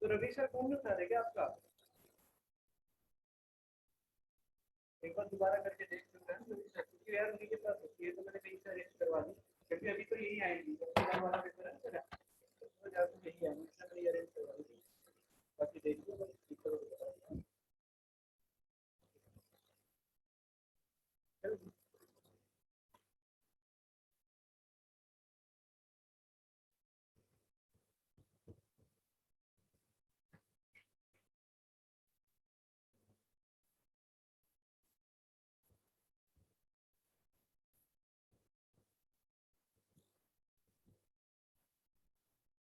तो Ravi sir phone उठा रहे क्या आपका? एक बार दोबारा करके देख सकते हैं रवि सर, क्योंकि यार उन्हीं के पास होती है, तो मैंने कहीं से अरेंज करवा दी, क्योंकि अभी तो यही आएंगी वाला पेपर है सर, तो जाकर यही आएंगे, मैंने अरेंज करवा दी। बाकी देखिए बस टीचर हो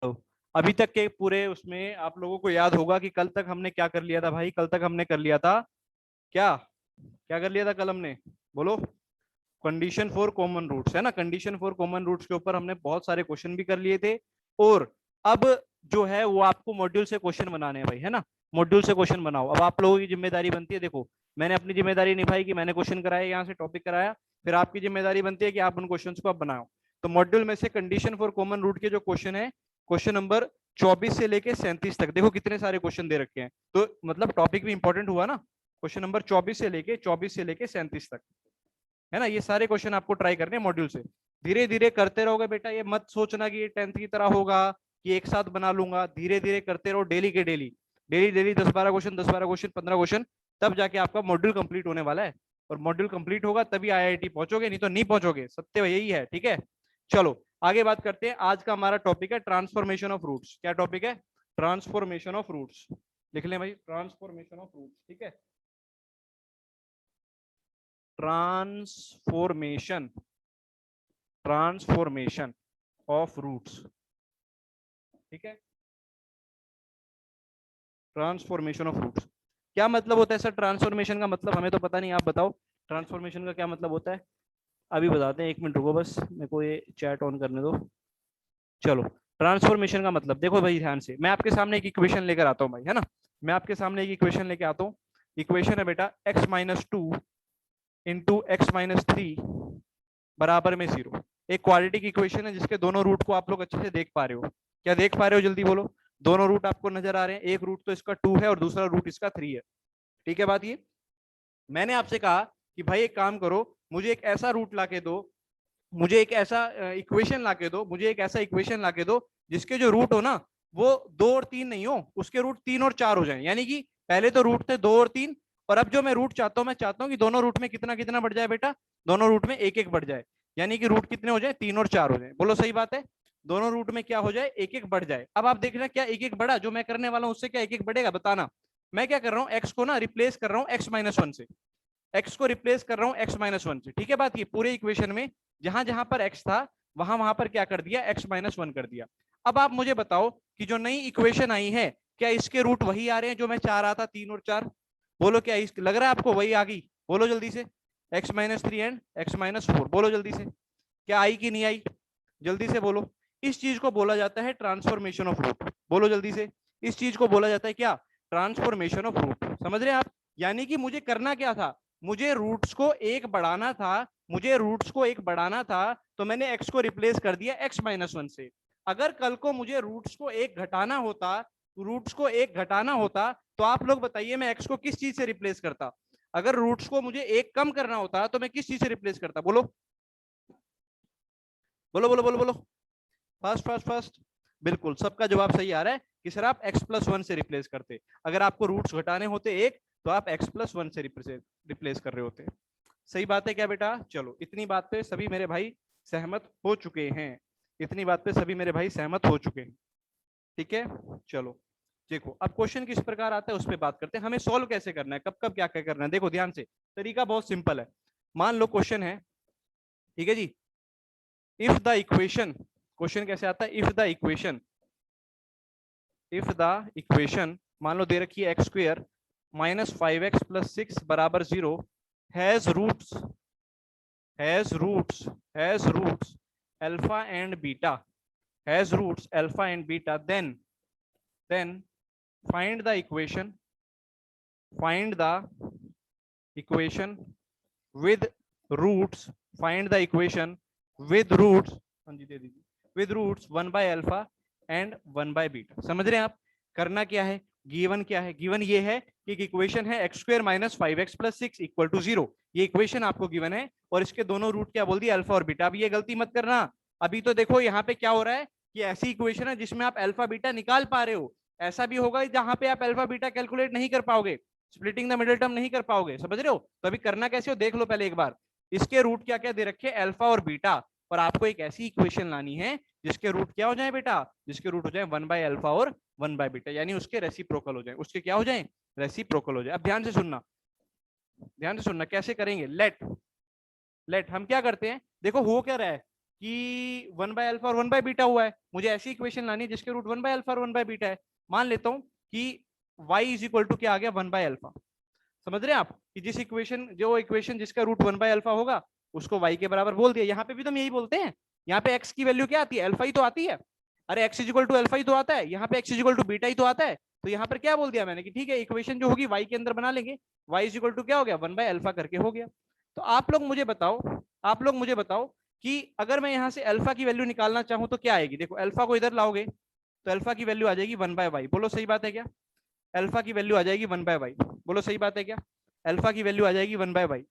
तो अभी तक के पूरे उसमें आप लोगों को याद होगा कि कल तक हमने क्या कर लिया था भाई। कल तक हमने कर लिया था क्या, क्या कर लिया था कल हमने, बोलो। कंडीशन फॉर कॉमन रूट्स, है ना। कंडीशन फॉर कॉमन रूट्स के ऊपर हमने बहुत सारे क्वेश्चन भी कर लिए थे। और अब जो है वो आपको मॉड्यूल से क्वेश्चन बनाने हैं भाई, है ना। मॉड्यूल से क्वेश्चन बनाओ। अब आप लोगों की जिम्मेदारी बनती है, देखो मैंने अपनी जिम्मेदारी निभाई कि मैंने क्वेश्चन कराया, यहाँ से टॉपिक कराया, फिर आपकी जिम्मेदारी बनती है कि आप उन क्वेश्चन को आप बनाओ। तो मॉड्यूल में से कंडीशन फॉर कॉमन रूट के जो क्वेश्चन है, क्वेश्चन नंबर 24 से लेके 37 तक, देखो कितने सारे क्वेश्चन दे रखे हैं, तो मतलब टॉपिक भी इंपॉर्टेंट हुआ ना। क्वेश्चन नंबर 24 से लेके 37 तक, है ना। ये सारे क्वेश्चन आपको ट्राई करने हैं मॉड्यूल से। धीरे धीरे करते रहोगे बेटा, ये मत सोचना कि ये 10th की तरह होगा कि एक साथ बना लूंगा। धीरे धीरे करते रहो, डेली के daily, daily daily 10-12 question, 10-12 question, 15 question, तब जाके आपका मॉड्यूल कंप्लीट होने वाला है। और मॉड्यूल कंप्लीट होगा तभी आईआईटी पहुंचोगे, नहीं तो नहीं पहुंचोगे, सत्य यही है, ठीक है। चलो आगे बात करते हैं। आज का हमारा टॉपिक है ट्रांसफॉर्मेशन ऑफ रूट्स। क्या टॉपिक है? Transformation of roots. लिख लें भाई, ट्रांसफॉर्मेशन ऑफ रूट्स, ठीक है। ट्रांसफॉर्मेशन, ट्रांसफॉर्मेशन ऑफ रूट्स, ठीक है। ट्रांसफॉर्मेशन ऑफ रूट्स, क्या मतलब होता है सर ट्रांसफॉर्मेशन का? मतलब हमें तो पता नहीं, आप बताओ ट्रांसफॉर्मेशन का क्या मतलब होता है। अभी बताते हैं, 1 मिनट रुको बस, मेरे को ये चैट ऑन करने दो। चलो, ट्रांसफॉर्मेशन का मतलब देखो भाई, ध्यान से मैं आपके सामने एक इक्वेशन लेकर आता हूँ भाई, है ना। मैं आपके सामने एक इक्वेशन लेकर आता हूँ। इक्वेशन है बेटा x-2 इंटू x-3 बराबर में 0। एक क्वाड्रेटिक इक्वेशन है जिसके दोनों रूट को आप लोग अच्छे से देख पा रहे हो। क्या देख पा रहे हो, जल्दी बोलो। दोनों रूट आपको नजर आ रहे हैं, एक रूट तो इसका 2 है और दूसरा रूट इसका 3 है, ठीक है बात ये। मैंने आपसे कहा कि भाई एक काम करो, मुझे एक ऐसा रूट लाके दो, मुझे एक ऐसा इक्वेशन लाके दो, मुझे एक ऐसा इक्वेशन लाके दो जिसके जो रूट हो ना, वो 2 और 3 नहीं हो, उसके रूट 3 और 4 हो जाए। यानी कि पहले तो रूट थे 2 और 3, और अब जो मैं रूट चाहता हूं, मैं चाहता हूं कि दोनों रूट में कितना कितना बढ़ जाए बेटा, दोनों रूट में एक एक बढ़ जाए। यानी कि रूट कितने हो जाए, 3 और 4 हो जाए। बोलो सही बात है, दोनों रूट में क्या हो जाए, एक एक बढ़ जाए। अब आप देख रहे हैं क्या एक एक बढ़ा, जो मैं करने वाला हूं उससे क्या एक एक बढ़ेगा, बताना। मैं क्या कर रहा हूं, एक्स को ना रिप्लेस कर रहा हूं x-1 से, एक्स को रिप्लेस कर रहा हूं x-1 से, ठीक है बात। ये पूरे इक्वेशन में जहां जहां पर एक्स था, वहां वहां पर क्या कर दिया, x-1 कर दिया। अब आप मुझे बताओ कि जो नई इक्वेशन आई है, क्या इसके रूट वही आ रहे हैं जो मैं चाह रहा था, 3 और 4? बोलो, क्या लग रहा है आपको वही आ गई? बोलो जल्दी से, x-3 एंड x-4, बोलो जल्दी से, क्या आई कि नहीं आई, जल्दी से बोलो। इस चीज को बोला जाता है ट्रांसफॉर्मेशन ऑफ रूट, बोलो जल्दी से। इस चीज को बोला जाता है क्या, ट्रांसफॉर्मेशन ऑफ रूट। समझ रहे हैं आप? यानी कि मुझे करना क्या था, मुझे रूट्स को एक बढ़ाना था, मुझे रूट्स को एक बढ़ाना था, तो मैंने एक्स को रिप्लेस कर दिया x-1 से। अगर कल को मुझे रूट्स को एक घटाना होता, रूट्स को एक घटाना होता, तो आप लोग बताइए मैं एक्स को किस चीज से रिप्लेस करता। अगर रूट्स को मुझे एक कम करना होता तो मैं किस चीज से रिप्लेस करता, बोलो बोलो बोलो बोलो बोलो, फास्ट फास्ट फास्ट। बिल्कुल सबका जवाब सही आ रहा है कि सर आप x+1 से रिप्लेस करते। अगर आपको रूट्स घटाने होते एक, तो आप x+1 से रिप्लेस कर रहे होते। सही बात है क्या बेटा? चलो, इतनी बात पे सभी मेरे भाई सहमत हो चुके हैं, इतनी बात पे सभी मेरे भाई सहमत हो चुके हैं, ठीक है। चलो देखो, अब क्वेश्चन किस प्रकार आता है उस पर बात करते हैं। हमें सॉल्व कैसे करना है, कब कब क्या क्या करना है, देखो ध्यान से। तरीका बहुत सिंपल है। मान लो क्वेश्चन है, ठीक है जी। इफ द इक्वेशन, क्वेश्चन कैसे आता है, इफ द इक्वेशन मान लो दे रखी है x² -5x+6 बराबर 0 has roots, has roots alpha and beta, has roots alpha and beta, then find the equation, find the equation with roots, find the equation with roots, हाँ जी दे दीजिए, with roots 1 by alpha and 1 by beta। समझ रहे हैं आप? करना क्या है, given क्या है, गिवन ये है कि इक्वेशन है X square minus 5x plus 6 equal to 0। ये इक्वेशन आपको गिवन है और इसके दोनों रूट क्या बोल दिए, अल्फा और बीटा। अब ये गलती मत करना, अभी तो देखो यहाँ पे क्या हो रहा है कि ऐसी इक्वेशन है जिसमें आप अल्फा बीटा निकाल पा रहे हो, ऐसा भी होगा जहां पे आप अल्फा बीटा कैलकुलेट नहीं कर पाओगे, स्प्लिटिंग द मिडिल टर्म नहीं कर पाओगे, समझ रहे हो। तो अभी करना कैसे हो देख लो पहले एक बार, इसके रूट क्या क्या दे रखे, अल्फा और बीटा, और आपको एक ऐसी इक्वेशन लानी है जिसके रूट क्या हो जाए बेटा, जिसके रूट हो जाए 1 बाय अल्फा और 1 बाय बीटा, यानी उसके रेसिप्रोकल हो जाए, उसके क्या हो जाए, रेसिप्रोकल हो जाए। अब ध्यान से सुनना, ध्यान से सुनना कैसे करेंगे। लेट हम क्या करते हैं, देखो हो क्या रहा है कि 1 बाय अल्फा और 1 बाय बीटा हुआ है, मुझे ऐसी इक्वेशन लानी है जिसके रूट 1 बाय अल्फा और 1 बाय बीटा है। मान लेता हूं कि y इज इक्वल टू क्या आ गया, 1 बाय अल्फा। समझ रहे हैं आप कि जिस इक्वेशन, जो इक्वेशन जिसका रूट 1 बाय अल्फा होगा उसको y के बराबर बोल दिया। यहाँ पे भी तो हम यही बोलते हैं, यहाँ पे x की वैल्यू क्या आती है, अल्फा ही तो आती है। अरे x is equal to alpha ही तो आता है, यहाँ पे x is equal to beta ही तो आता है। तो यहाँ पर क्या बोल दिया मैंने कि ठीक है इक्वेशन जो होगी y के अंदर बना लेंगे, y इज इक्वल टू क्या हो गया, 1 बाय अल्फा करके हो गया। तो आप लोग मुझे बताओ, आप लोग मुझे बताओ कि अगर मैं यहाँ से अल्फा की वैल्यू निकालना चाहूँ तो क्या आएगी। देखो अल्फा को इधर लाओगे तो अल्फा की वैल्यू आ जाएगी 1 बाय वाई, बोलो सही बात है क्या। अल्फा की वैल्यू आ जाएगी 1 बाय वाई, बोलो सही बात है क्या। अल्फा की वैल्यू आ जाएगी 1 बाय वाई।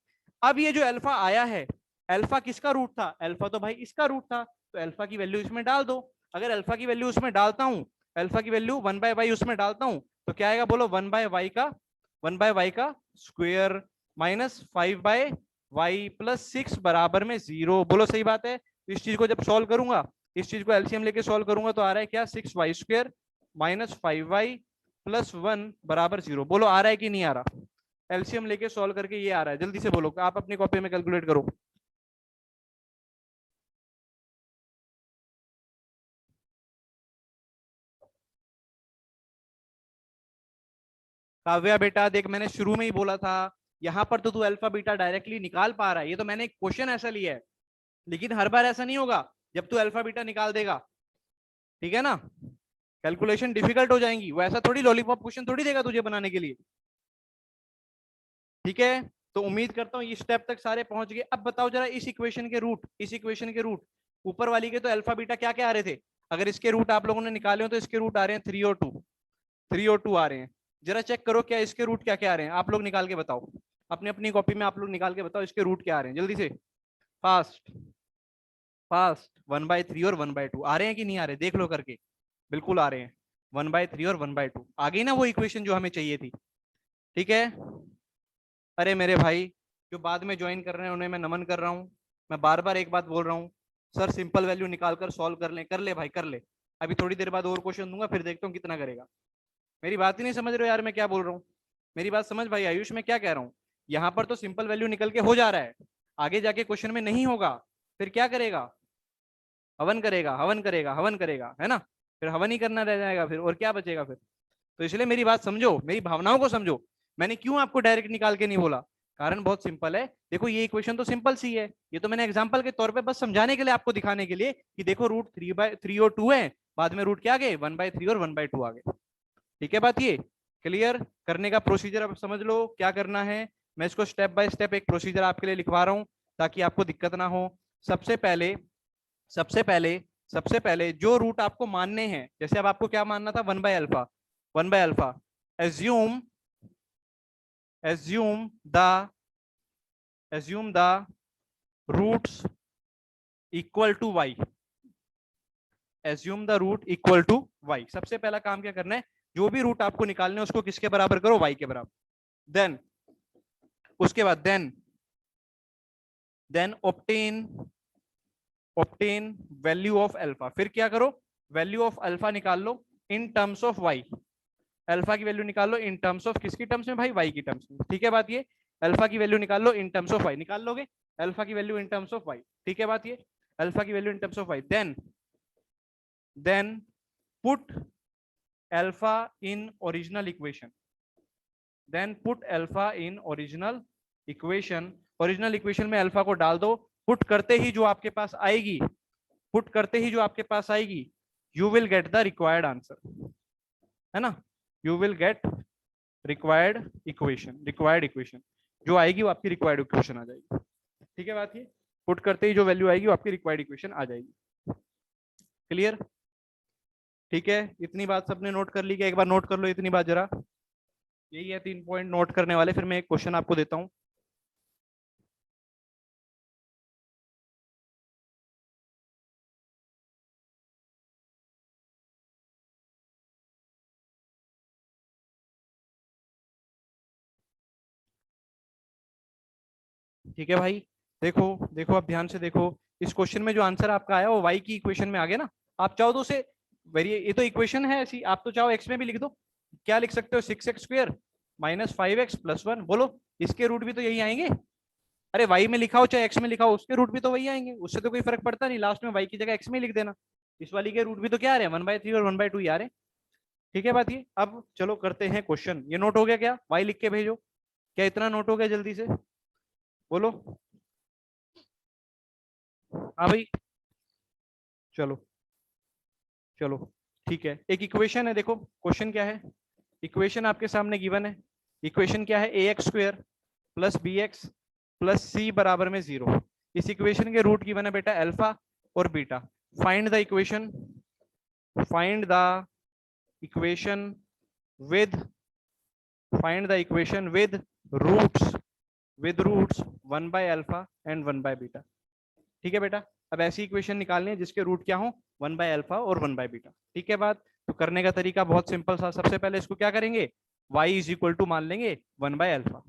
अब ये जो अल्फा आया है, अल्फा किसका रूट था, अल्फा तो भाई इसका रूट था, तो अल्फा की वैल्यू इसमें डाल दो। अगर अल्फा की वैल्यू उसमें डालता हूँ, अल्फा की वैल्यू 1 बाय वाई उसमें डालता हूँ तो क्या आएगा, बोलो 1 बाय वाई का square minus 5 by Y plus 6 बराबर में 0, बोलो सही बात है। तो इस चीज को जब सॉल्व करूंगा, इस चीज को एलसीएम लेके सॉल्व करूंगा तो आ रहा है क्या, 6 Y square minus 5 Y plus 1 बराबर 0। बोलो आ रहा है कि नहीं आ रहा, एलसीएम लेके सॉल्व करके ये आ रहा है, जल्दी से बोलो, आप अपनी कॉपी में कैलकुलेट करो। काव्या बेटा देख मैंने शुरू में ही बोला था, यहाँ पर तो तू अल्फा बीटा डायरेक्टली निकाल पा रहा है, ये तो मैंने एक क्वेश्चन ऐसा लिया है, लेकिन हर बार ऐसा नहीं होगा जब तू अल्फा बीटा निकाल देगा, ठीक है ना। कैलकुलेशन डिफिकल्ट हो जाएंगी, वो ऐसा थोड़ी लॉलीपॉप क्वेश्चन थोड़ी देगा तुझे बनाने के लिए, ठीक है। तो उम्मीद करता हूँ इस स्टेप तक सारे पहुंच गए। अब बताओ जरा इस इक्वेशन के रूट, इस इक्वेशन के रूट, ऊपर वाली के तो अल्फा बीटा क्या क्या आ रहे थे, अगर इसके रूट आप लोगों ने निकाले हो तो इसके रूट आ रहे हैं 3 और 2, 3 और 2 आ रहे हैं। जरा चेक करो क्या इसके रूट क्या क्या आ रहे हैं, आप लोग निकाल के बताओ, अपनी अपनी कॉपी में आप लोग निकाल के बताओ इसके रूट क्या आ रहे हैं, जल्दी से, फास्ट फास्ट। 1/3 और 1/2 आ रहे हैं कि नहीं आ रहे, देख लो करके, बिल्कुल आ रहे हैं, 1/3 और 1/2 आ गई ना वो इक्वेशन जो हमें चाहिए थी, ठीक है। अरे मेरे भाई जो बाद में ज्वाइन कर रहे हैं उन्हें मैं नमन कर रहा हूँ, मैं बार बार एक बात बोल रहा हूँ, सर सिंपल वैल्यू निकाल कर सॉल्व कर ले भाई कर ले। अभी थोड़ी देर बाद और क्वेश्चन दूंगा, फिर देखता हूँ कितना करेगा। मेरी बात ही नहीं समझ रहे हो यार, मैं क्या बोल रहा हूँ, मेरी बात समझ भाई आयुष, मैं क्या कह रहा हूँ। यहाँ पर तो सिंपल वैल्यू निकल के हो जा रहा है, आगे जाके क्वेश्चन में नहीं होगा, फिर क्या करेगा, हवन करेगा, हवन करेगा, हवन करेगा, है ना। फिर हवन ही करना रह जाएगा फिर, और क्या बचेगा फिर। तो इसलिए मेरी बात समझो, मेरी भावनाओं को समझो, मैंने क्यों आपको डायरेक्ट निकाल के नहीं बोला, कारण बहुत सिंपल है। देखो ये इक्वेशन तो सिंपल सी है, ये तो मैंने एग्जांपल के तौर पे बस समझाने के लिए आपको दिखाने के लिए कि देखो रूट 3/3 और 2 है, बाद में रूट क्या आ गए 1/3 और 1/2 आ गए, ठीक है। बात ये क्लियर, करने का प्रोसीजर अब समझ लो क्या करना है। मैं इसको स्टेप बाय स्टेप एक प्रोसीजर आपके लिए लिखवा रहा हूँ ताकि आपको दिक्कत ना हो। सबसे पहले सबसे पहले सबसे पहले जो रूट आपको मानने हैं, जैसे अब आपको क्या मानना था, 1/अल्फा, 1/अल्फा, assume assume the assume the roots equal to Y, assume the root equal to Y. सबसे पहला काम क्या करना है, जो भी रूट आपको निकालने हैं उसको किसके बराबर करो, वाई के बराबर। देन उसके बाद then obtain value of alpha, फिर क्या करो, वैल्यू ऑफ अल्फा निकाल लो in terms of y, alpha की वैल्यू निकाल लो इन टर्म्स ऑफ किसकी टर्म्स में भाई, वाई की टर्म्स में, ठीक है। बात ये अल्फा की वैल्यू निकाल लो इन टर्म्स ऑफ वाई, निकाल लोगे अल्फा की value in terms of Y, ठीक है। बात ये अल्फा की value in terms of Y, then put alpha in original equation, then put alpha in original equation, original equation में अल्फा को डाल दो, पुट करते ही जो आपके पास आएगी, पुट करते ही जो आपके पास आएगी, you will get the required answer, है ना, you will get required equation जो आएगी वो आपकी रिक्वायर्ड इक्वेशन आ जाएगी, ठीक है। बात ये पुट करते ही जो वैल्यू आएगी वो आपकी रिक्वायर्ड इक्वेशन आ जाएगी, क्लियर। ठीक है, इतनी बात सबने नोट कर ली क्या? एक बार नोट कर लो इतनी बात जरा। यही है 3 पॉइंट नोट करने वाले, फिर मैं एक क्वेश्चन आपको देता हूँ। ठीक है भाई, देखो देखो अब ध्यान से देखो। इस क्वेश्चन में जो आंसर आपका आया वो वाई की इक्वेशन में आ गया ना। आप चाहो तो उसे ये तो इक्वेशन है ऐसी, आप तो चाहो एक्स में भी लिख दो। क्या लिख सकते हो? 6x² minus 5x+1। बोलो, इसके रूट भी तो यही आएंगे। अरे वाई में लिखा हो चाहे एक्स में लिखा हो, उसके रूट भी तो वही आएंगे, उससे तो कोई फर्क पड़ता नहीं। लास्ट में वाई की जगह एक्स में लिख देना। इस वाली के रूट भी तो क्या आ रहे हैं? 1/3 और 1/2 आ रहे हैं। ठीक है बात ये। अब चलो करते हैं क्वेश्चन। ये नोट हो गया क्या? वाई लिख के भेजो। क्या इतना नोट हो गया? जल्दी से बोलो। हाँ भाई, चलो चलो ठीक है। एक इक्वेशन है, देखो क्वेश्चन क्या है। इक्वेशन आपके सामने गिवन है। इक्वेशन क्या है? ax² plus bx plus c बराबर में 0। इस इक्वेशन के रूट गिवन है बेटा अल्फा और beta. Find the equation, find the equation with, find the equation with roots, with roots 1/अल्फा एंड 1/बीटा। ठीक है बेटा, अब ऐसी इक्वेशन निकालनी है जिसके रूट क्या हो? 1/अल्फा और 1/बीटा। ठीक है बात। तो करने का तरीका बहुत सिंपल सा। सबसे पहले इसको क्या करेंगे? y इज इक्वल टू मान लेंगे 1/अल्फा।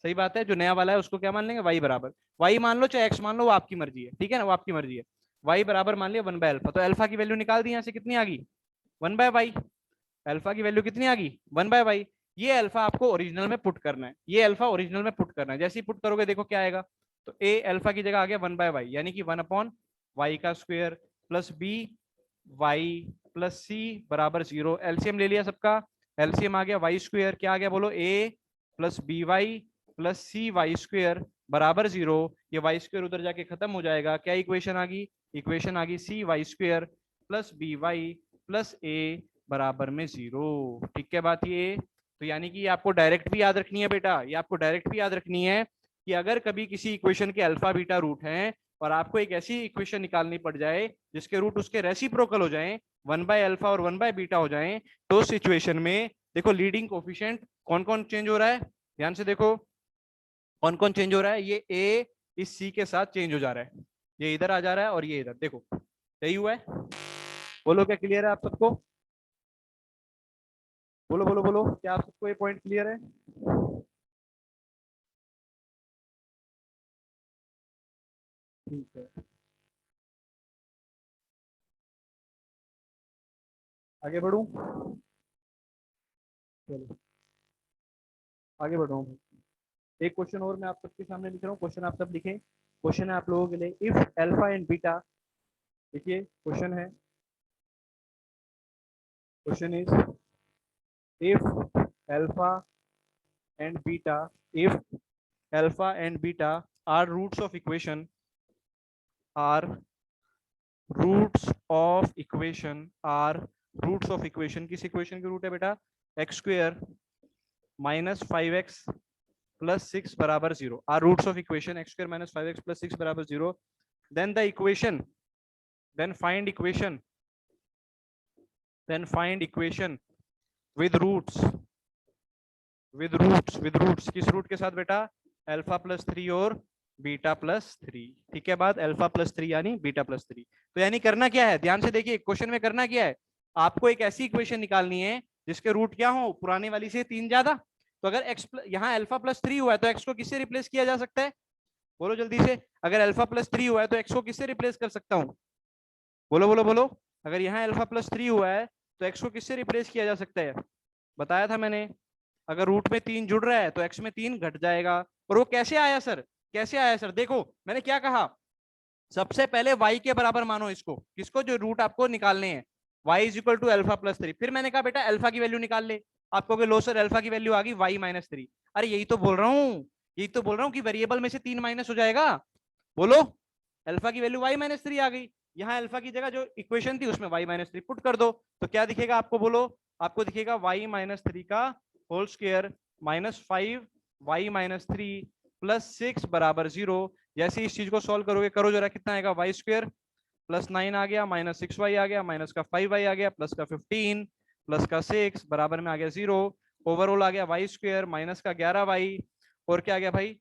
सही बात है। जो नया वाला है उसको क्या मान लेंगे? y बराबर। y मान लो चाहे x मान लो, वो आपकी मर्जी है। ठीक है ना, वो आपकी मर्जी है। y बराबर मान लिया 1/अल्फा। तो अल्फा की वैल्यू निकाल दी यहाँ से, कितनी आ गई? 1/y। अल्फा की वैल्यू कितनी आ गई? 1/y। ये अल्फा आपको ओरिजिनल में पुट करना है, ये अल्फा ओरिजिनल में पुट करना है। जैसे ही पुट करोगे देखो क्या आएगा। तो a अल्फा की जगह आ गया 1/y, यानी कि 1/y² plus b y plus c बराबर 0। एलसीएम ले लिया सबका। एलसीएम आ गया y², क्या आ गया बोलो? a plus B Y plus C y² बराबर 0। ये y² उधर जाके खत्म हो जाएगा। क्या इक्वेशन आ गई? इक्वेशन आ गई cy² plus B Y plus a बराबर में 0। ठीक है बात ये। तो यानी कि आपको डायरेक्ट भी याद रखनी है बेटा, ये आपको डायरेक्ट भी याद रखनी है कि अगर कभी किसी इक्वेशन के अल्फा बीटा रूट हैं और आपको एक ऐसी इक्वेशन निकालनी पड़ जाए जिसके रूट उसके रेसिप्रोकल हो जाएं, 1/अल्फा और 1/बीटा हो जाएं, तो उस सिचुएशन में देखो लीडिंग कोफिशिएंट कौन कौन चेंज हो रहा है। ध्यान से देखो कौन कौन चेंज हो रहा है। ये a इस c के साथ चेंज हो जा रहा है, ये इधर आ जा रहा है और ये इधर। देखो सही हुआ है। बोलो क्या क्लियर है आप सबको? बोलो बोलो बोलो, क्या आप सबको ये पॉइंट क्लियर है? ठीक है, आगे बढ़ू? चलो आगे बढ़ रहा हूँ। एक क्वेश्चन और मैं आप सबके सामने लिख रहा हूँ। क्वेश्चन आप सब लिखें। क्वेश्चन है आप लोगों के लिए, इफ अल्फा एंड बीटा। देखिए क्वेश्चन है, question is if alpha and beta, if alpha and beta are roots of equation, are roots of equation, are roots of equation, किस इक्वेशन के रूट है बेटा? x² माइनस 5x प्लस 6 बराबर 0 are roots of equation x² minus 5x plus 6 बराबर 0। Then the equation, then find equation, then find equation with roots, with roots, with roots किस root के साथ बेटा? अल्फा प्लस 3 और beta plus 3। ठीक है बात, अल्फा प्लस 3 यानी बीटा प्लस 3। तो यानी करना क्या है? ध्यान से देखिए क्वेश्चन में करना क्या है। आपको एक ऐसी इक्वेशन निकालनी है जिसके रूट क्या हो? पुराने वाली से 3 ज्यादा। तो अगर एक्स यहाँ अल्फा प्लस 3 हुआ है तो एक्स को किससे रिप्लेस किया जा सकता है? बोलो जल्दी से। अगर अल्फा प्लस 3 हुआ है तो एक्स को किससे रिप्लेस कर सकता हूँ? बोलो बोलो बोलो। अगर यहाँ अल्फा प्लस 3 हुआ है तो एक्स को किससे रिप्लेस किया जा सकता है? बताया था मैंने। अगर रूट में 3 जुड़ रहा है तो एक्स में 3 घट जाएगा। और वो कैसे आया सर? कैसे आया सर? देखो मैंने क्या कहा, सबसे पहले y के बराबर मानो इसको, किसको? जो रूट आपको निकालने हैं, y is equal to alpha plus 3। फिर मैंने कहा बेटा अल्फा की वैल्यू निकाल ले। आपको लो सर अल्फा की वैल्यू आ गई y-3। अरे यही तो बोल रहा हूँ, यही तो बोल रहा हूँ कि वेरिएबल में से 3 माइनस हो जाएगा। बोलो, अल्फा की वैल्यू y-3 आ गई। यहाँ अल्फा की जगह जो इक्वेशन थी उसमें y-3 पुट कर दो, तो क्या दिखेगा आपको? बोलो, आपको दिखेगा y-3 का whole square minus 5 y-3 plus 6 बराबर 0। जैसे इस चीज को सॉल्व करोगे, करो जरा, कितना आएगा? y² प्लस 9 आ गया, माइनस 6y आ गया, माइनस का 5y आ गया, प्लस का 15, प्लस का 6 बराबर में आ गया 0। ओवरऑल आ गया वाई स्क्वायर माइनस का 11y, और क्या आ गया भाई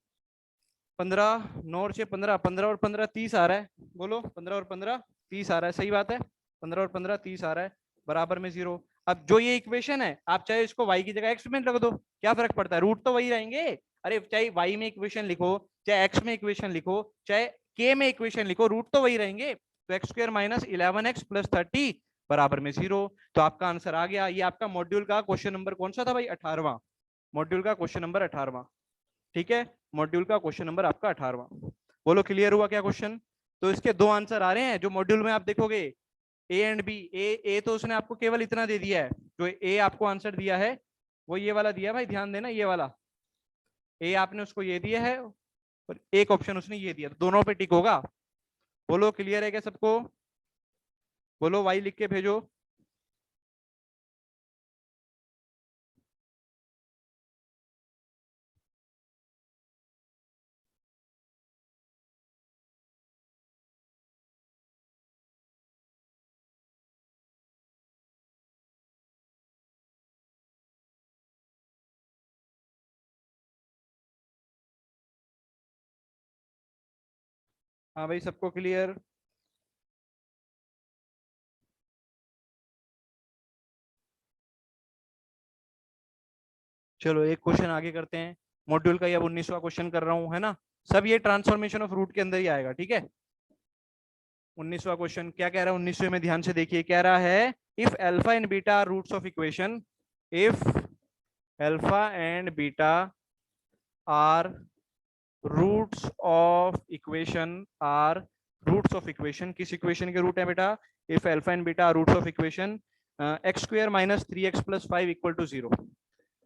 15, 9 और 6 15, 15 और 15 30 आ रहा है। बोलो 15 और 15 30 आ रहा है, सही बात है, 15 और 15 30 आ रहा है, बराबर में 0। अब जो ये इक्वेशन है आप चाहे इसको y की जगह x में रख दो, क्या फर्क पड़ता है, रूट तो वही रहेंगे। अरे चाहे y में इक्वेशन लिखो, चाहे x में इक्वेशन लिखो, चाहे k में इक्वेशन लिखो, रूट तो वही रहेंगे। तो x square minus 11x plus 30 बराबर में 0। तो आपका आंसर आ गया। ये आपका मॉड्यूल का क्वेश्चन नंबर कौन सा था भाई, 18वां। मॉड्यूल का क्वेश्चन नंबर 18वां, ठीक है, मॉड्यूल का क्वेश्चन नंबर आपका 18वां। बोलो क्लियर हुआ क्या क्वेश्चन। तो इसके दो आंसर आ रहे हैं जो मॉड्यूल में आप देखोगे, ए एंड बी। ए तो उसने आपको केवल इतना दे दिया है, जो ए आपको आंसर दिया है वो ये वाला दिया भाई, ध्यान देना, ये वाला ए आपने उसको ये दिया है और एक ऑप्शन उसने ये दिया, दोनों पे टिक होगा। बोलो क्लियर है क्या सबको, बोलो वाई लिख के भेजो। हाँ भाई सबको क्लियर। चलो एक क्वेश्चन आगे करते हैं, मॉड्यूल का ये अब 19वां क्वेश्चन कर रहा हूं, है ना। सब ये ट्रांसफॉर्मेशन ऑफ रूट के अंदर ही आएगा, ठीक है। 19वां क्वेश्चन क्या कह रहा है, 19वें में ध्यान से देखिए, कह रहा है if alpha and beta are roots of equation, if alpha and beta are roots of equation, are roots of equation, किस इक्वेशन के रूट है बेटा, if alpha and beta are roots of equation x square minus 3x plus 5 equal to 0,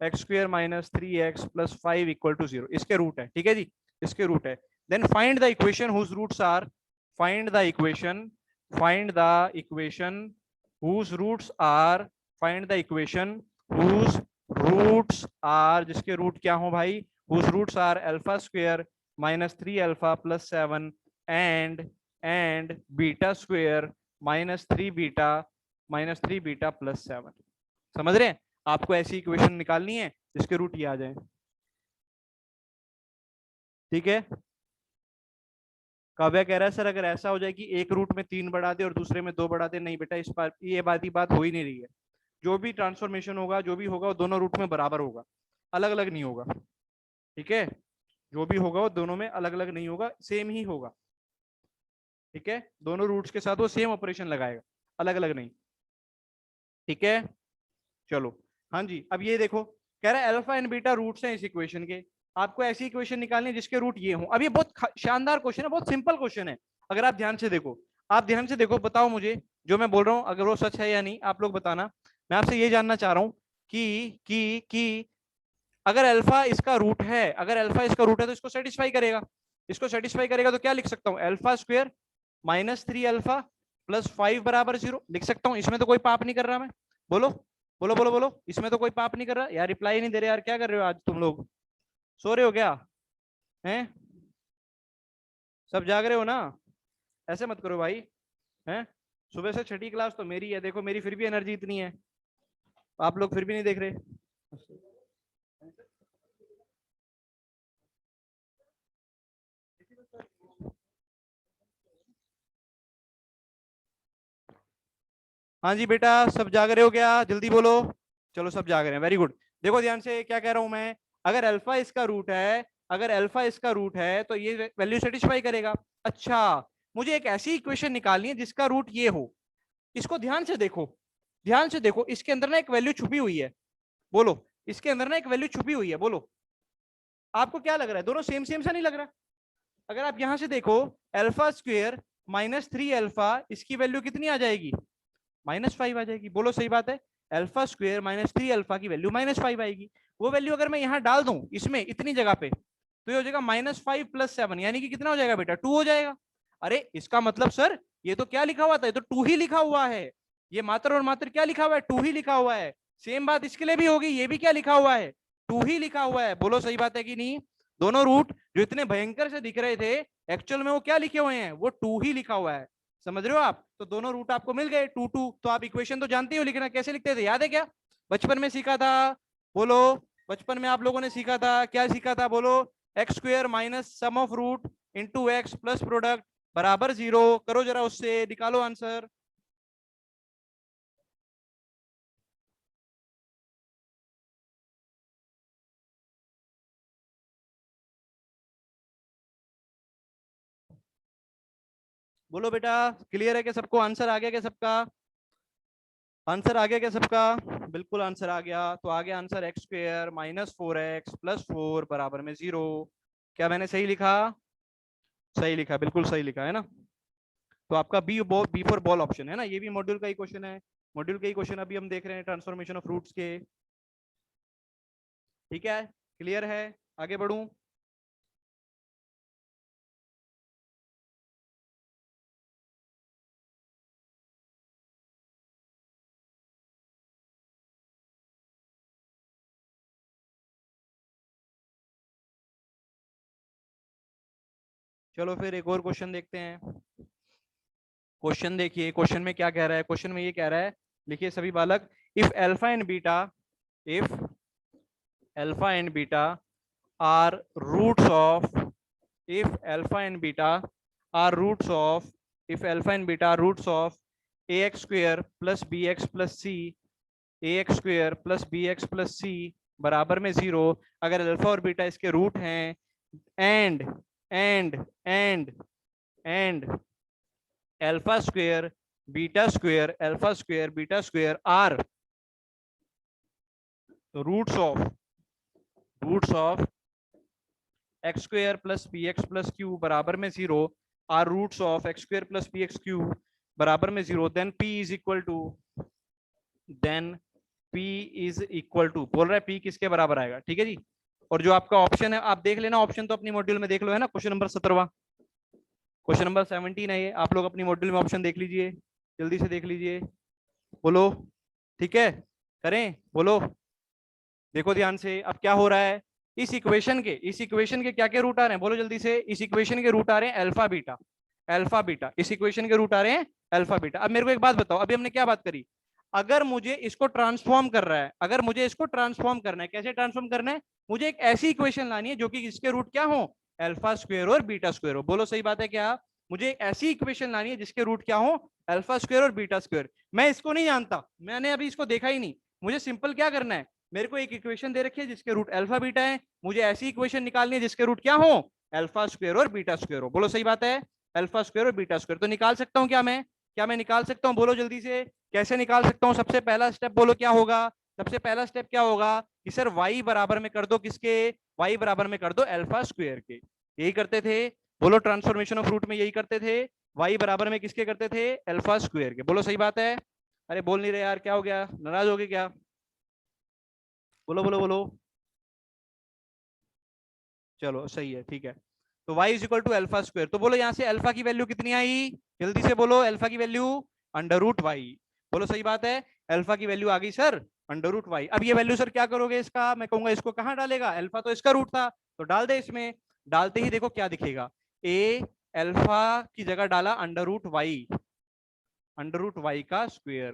x square minus 3x plus 5 equal to 0, इसके root है, ठीक है जी, इसके root है। Then find the equation whose roots are, find the equation, find the equation whose roots are, find the equation whose roots are, जिसके root क्या हो भाई, whose roots are alpha square minus 3 alpha plus 7 and beta square minus 3 beta plus 7। समझ रहे हैं, आपको ऐसी equation निकालनी है जिसके रूट ये आ जाए, ठीक है। काव्या कह रहा है सर अगर ऐसा हो जाए कि एक रूट में 3 बढ़ा दे और दूसरे में 2 बढ़ा दे, नहीं बेटा इस बार ये बात हो ही नहीं रही है। जो भी ट्रांसफॉर्मेशन होगा, जो भी होगा वो दोनों रूट में बराबर होगा, अलग अलग नहीं होगा, ठीक है। जो भी होगा वो दोनों में अलग अलग नहीं होगा, सेम ही होगा, ठीक है। दोनों रूट्स के साथ वो सेम ऑपरेशन लगाएगा, अलग अलग नहीं, ठीक है। चलो हाँ जी, अब ये देखो, कह रहा है अल्फा एंड बीटा रूट्स हैं इस इक्वेशन के, आपको ऐसी इक्वेशन निकालनी है जिसके रूट ये हों। अब ये बहुत शानदार क्वेश्चन है, बहुत सिंपल क्वेश्चन है, अगर आप ध्यान से देखो, आप ध्यान से देखो, बताओ मुझे जो मैं बोल रहा हूँ अगर वो सच है या नहीं, आप लोग बताना। मैं आपसे ये जानना चाह रहा हूँ कि अगर अल्फा इसका रूट है, अगर अल्फा इसका रूट है तो इसको सेटिस्फाई करेगा, इसको सेटिस्फाई करेगा तो क्या लिख सकता हूँ, alpha square minus 3 alpha plus 5 बराबर 0 लिख सकता हूँ। इसमें तो कोई पाप नहीं कर रहा मैं, बोलो बोलो बोलो बोलो, इसमें तो कोई पाप नहीं कर रहा यार, रिप्लाई नहीं दे रहे यार, क्या कर रहे हो आज तुम लोग, सो रहे हो क्या, हैं सब जाग रहे हो ना, ऐसे मत करो भाई, हैं सुबह से छठी क्लास तो मेरी है, देखो मेरी फिर भी एनर्जी इतनी है, आप लोग फिर भी नहीं देख रहे। हाँ जी बेटा सब जाग रहे हो क्या, जल्दी बोलो, चलो सब जाग रहे हैं, वेरी गुड। देखो ध्यान से क्या कह रहा हूं मैं, अगर अल्फा इसका रूट है, अगर अल्फा इसका रूट है तो ये वैल्यू सेटिस्फाई करेगा। अच्छा, मुझे एक ऐसी इक्वेशन निकालनी है जिसका रूट ये हो, इसको ध्यान से देखो, ध्यान से देखो, इसके अंदर ना एक वैल्यू छुपी हुई है, बोलो इसके अंदर ना एक वैल्यू छुपी हुई है, बोलो आपको क्या लग रहा है, दोनों सेम सेम सा नहीं लग रहा। अगर आप यहां से देखो, अल्फा स्क्वायर माइनस 3 अल्फा, इसकी वैल्यू कितनी आ जाएगी, -5 आ जाएगी, बोलो सही बात है, अल्फा स्क्वायर माइनस 3 अल्फा की वैल्यू -5 आएगी। वो वैल्यू अगर मैं यहाँ डाल दूं इसमें इतनी जगह पे, तो ये हो जाएगा -5 + 7, यानी कि कितना हो जाएगा बेटा, 2 हो जाएगा। अरे इसका मतलब सर ये तो क्या लिखा हुआ था, ये तो 2 ही लिखा हुआ है, ये मात्र और मात्र क्या लिखा हुआ है, 2 ही लिखा हुआ है। सेम बात इसके लिए भी होगी, ये भी क्या लिखा हुआ है, 2 ही लिखा हुआ है, बोलो सही बात है कि नहीं। दोनों रूट जो इतने भयंकर से दिख रहे थे, एक्चुअल में वो क्या लिखे हुए हैं, वो 2 ही लिखा हुआ है। समझ रहे हो आप? तो दोनों रूट आपको मिल गए 2 2। तो आप इक्वेशन तो जानते हो लिखना, कैसे लिखते थे याद है क्या? बचपन में सीखा था, बोलो। बचपन में आप लोगों ने सीखा था, क्या सीखा था बोलो? X square minus sum of root into x plus product बराबर 0। करो जरा, उससे निकालो आंसर। बोलो बेटा, क्लियर है क्या सबको? आंसर आ गया क्या सबका? आंसर आ गया क्या सबका? बिल्कुल आंसर आ गया। तो आ गया answer x square minus 4x plus 4 बराबर में 0। क्या मैंने सही लिखा? सही लिखा, बिल्कुल सही लिखा है ना? तो आपका बी फॉर बॉल ऑप्शन है ना, ये भी मॉड्यूल का ही क्वेश्चन है। मॉड्यूल के ही क्वेश्चन अभी हम देख रहे हैं, ट्रांसफॉर्मेशन ऑफ रूट्स के। ठीक है, क्लियर है? आगे बढ़ूं? चलो फिर एक और क्वेश्चन देखते हैं। क्वेश्चन देखिए, क्वेश्चन में क्या कह रहा है? क्वेश्चन में ये कह रहा है, लिखिए सभी बालक, if alpha and beta, if alpha and beta are roots of, if alpha and beta are roots of, if alpha and beta are roots of ax square plus bx plus c, ax square plus bx plus c बराबर में 0, अगर alpha और beta इसके root हैं, and and and and alpha square beta square, alpha square beta square are roots of x square plus p x plus q बराबर में 0, are roots of x square plus p x q बराबर में 0, then p is equal to, then p is equal to, बोल रहा है P किसके बराबर आएगा? ठीक है जी। और जो आपका ऑप्शन है आप देख लेना, ऑप्शन तो अपनी मॉड्यूल में देख लो, है ना? क्वेश्चन नंबर 17, क्वेश्चन नंबर 17 है ये, आप लोग अपनी मॉड्यूल में ऑप्शन देख लीजिए, जल्दी से देख लीजिए। बोलो, ठीक है? करें? बोलो, देखो ध्यान से, अब क्या हो रहा है? इस इक्वेशन के क्या क्या रूट आ रहे हैं? बोलो जल्दी से। इस इक्वेशन के रूट आ रहे हैं अल्फा बीटा, अल्फा बीटा। इस इक्वेशन के रूट आ रहे हैं अल्फा बीटा। अब मेरे को एक बात बताओ, अभी हमने क्या बात करी? अगर मुझे इसको ट्रांसफॉर्म कर रहा है, अगर मुझे इसको ट्रांसफॉर्म करना है, कैसे ट्रांसफॉर्म करना है? मुझे एक ऐसी इक्वेशन लानी है जो कि इसके रूट क्या हो? अल्फा स्क्वायर और बीटा स्क्वायर हो। बोलो सही बात है क्या? मुझे एक ऐसी इक्वेशन लानी है जिसके रूट क्या हो? अल्फा स्क्वायर और बीटा स्क्वायर। मैं इसको नहीं जानता, मैंने अभी इसको देखा ही नहीं। मुझे सिंपल क्या करना है? मेरे को एक इक्वेशन दे रखी है जिसके रूट अल्फा बीटा है, मुझे ऐसी इक्वेशन निकालनी है जिसके रूट क्या हो? अल्फा स्क्वायर और बीटा स्क्वायर हो। बोलो सही बात है? अल्फा स्क्वायर और बीटा स्क्वायर तो निकाल सकता हूं क्या मैं? क्या मैं निकाल सकता हूं? बोलो जल्दी से, कैसे निकाल सकता हूं? सबसे पहला स्टेप बोलो क्या होगा? सबसे पहला स्टेप क्या होगा कि सर y बराबर में कर दो किसके? y बराबर में कर दो अल्फा स्क्वायर के। यही करते थे, बोलो ट्रांसफॉर्मेशन ऑफ रूट में यही करते थे, y बराबर में किसके करते थे? अल्फा स्क्वायर के। बोलो सही बात है? अरे बोल नहीं रहे यार, क्या हो गया? नाराज हो गए क्या? बोलो बोलो बोलो। चलो सही है, ठीक है। तो y is equal to alpha square, तो बोलो यहाँ से अल्फा की वैल्यू कितनी आई? जल्दी से बोलो, अल्फा की वैल्यू अंडर रूट वाई। बोलो सही बात है? अल्फा की वैल्यू आ गई सर अंडर रूट वाई। अब ये वैल्यू सर क्या करोगे इसका? मैं कहूंगा इसको कहाँ डालेगा? अल्फा तो इसका रूट था, तो डाल दे इसमें। डालते ही देखो क्या दिखेगा, ए अल्फा की जगह डाला अंडर रूट वाई का स्क्वायर,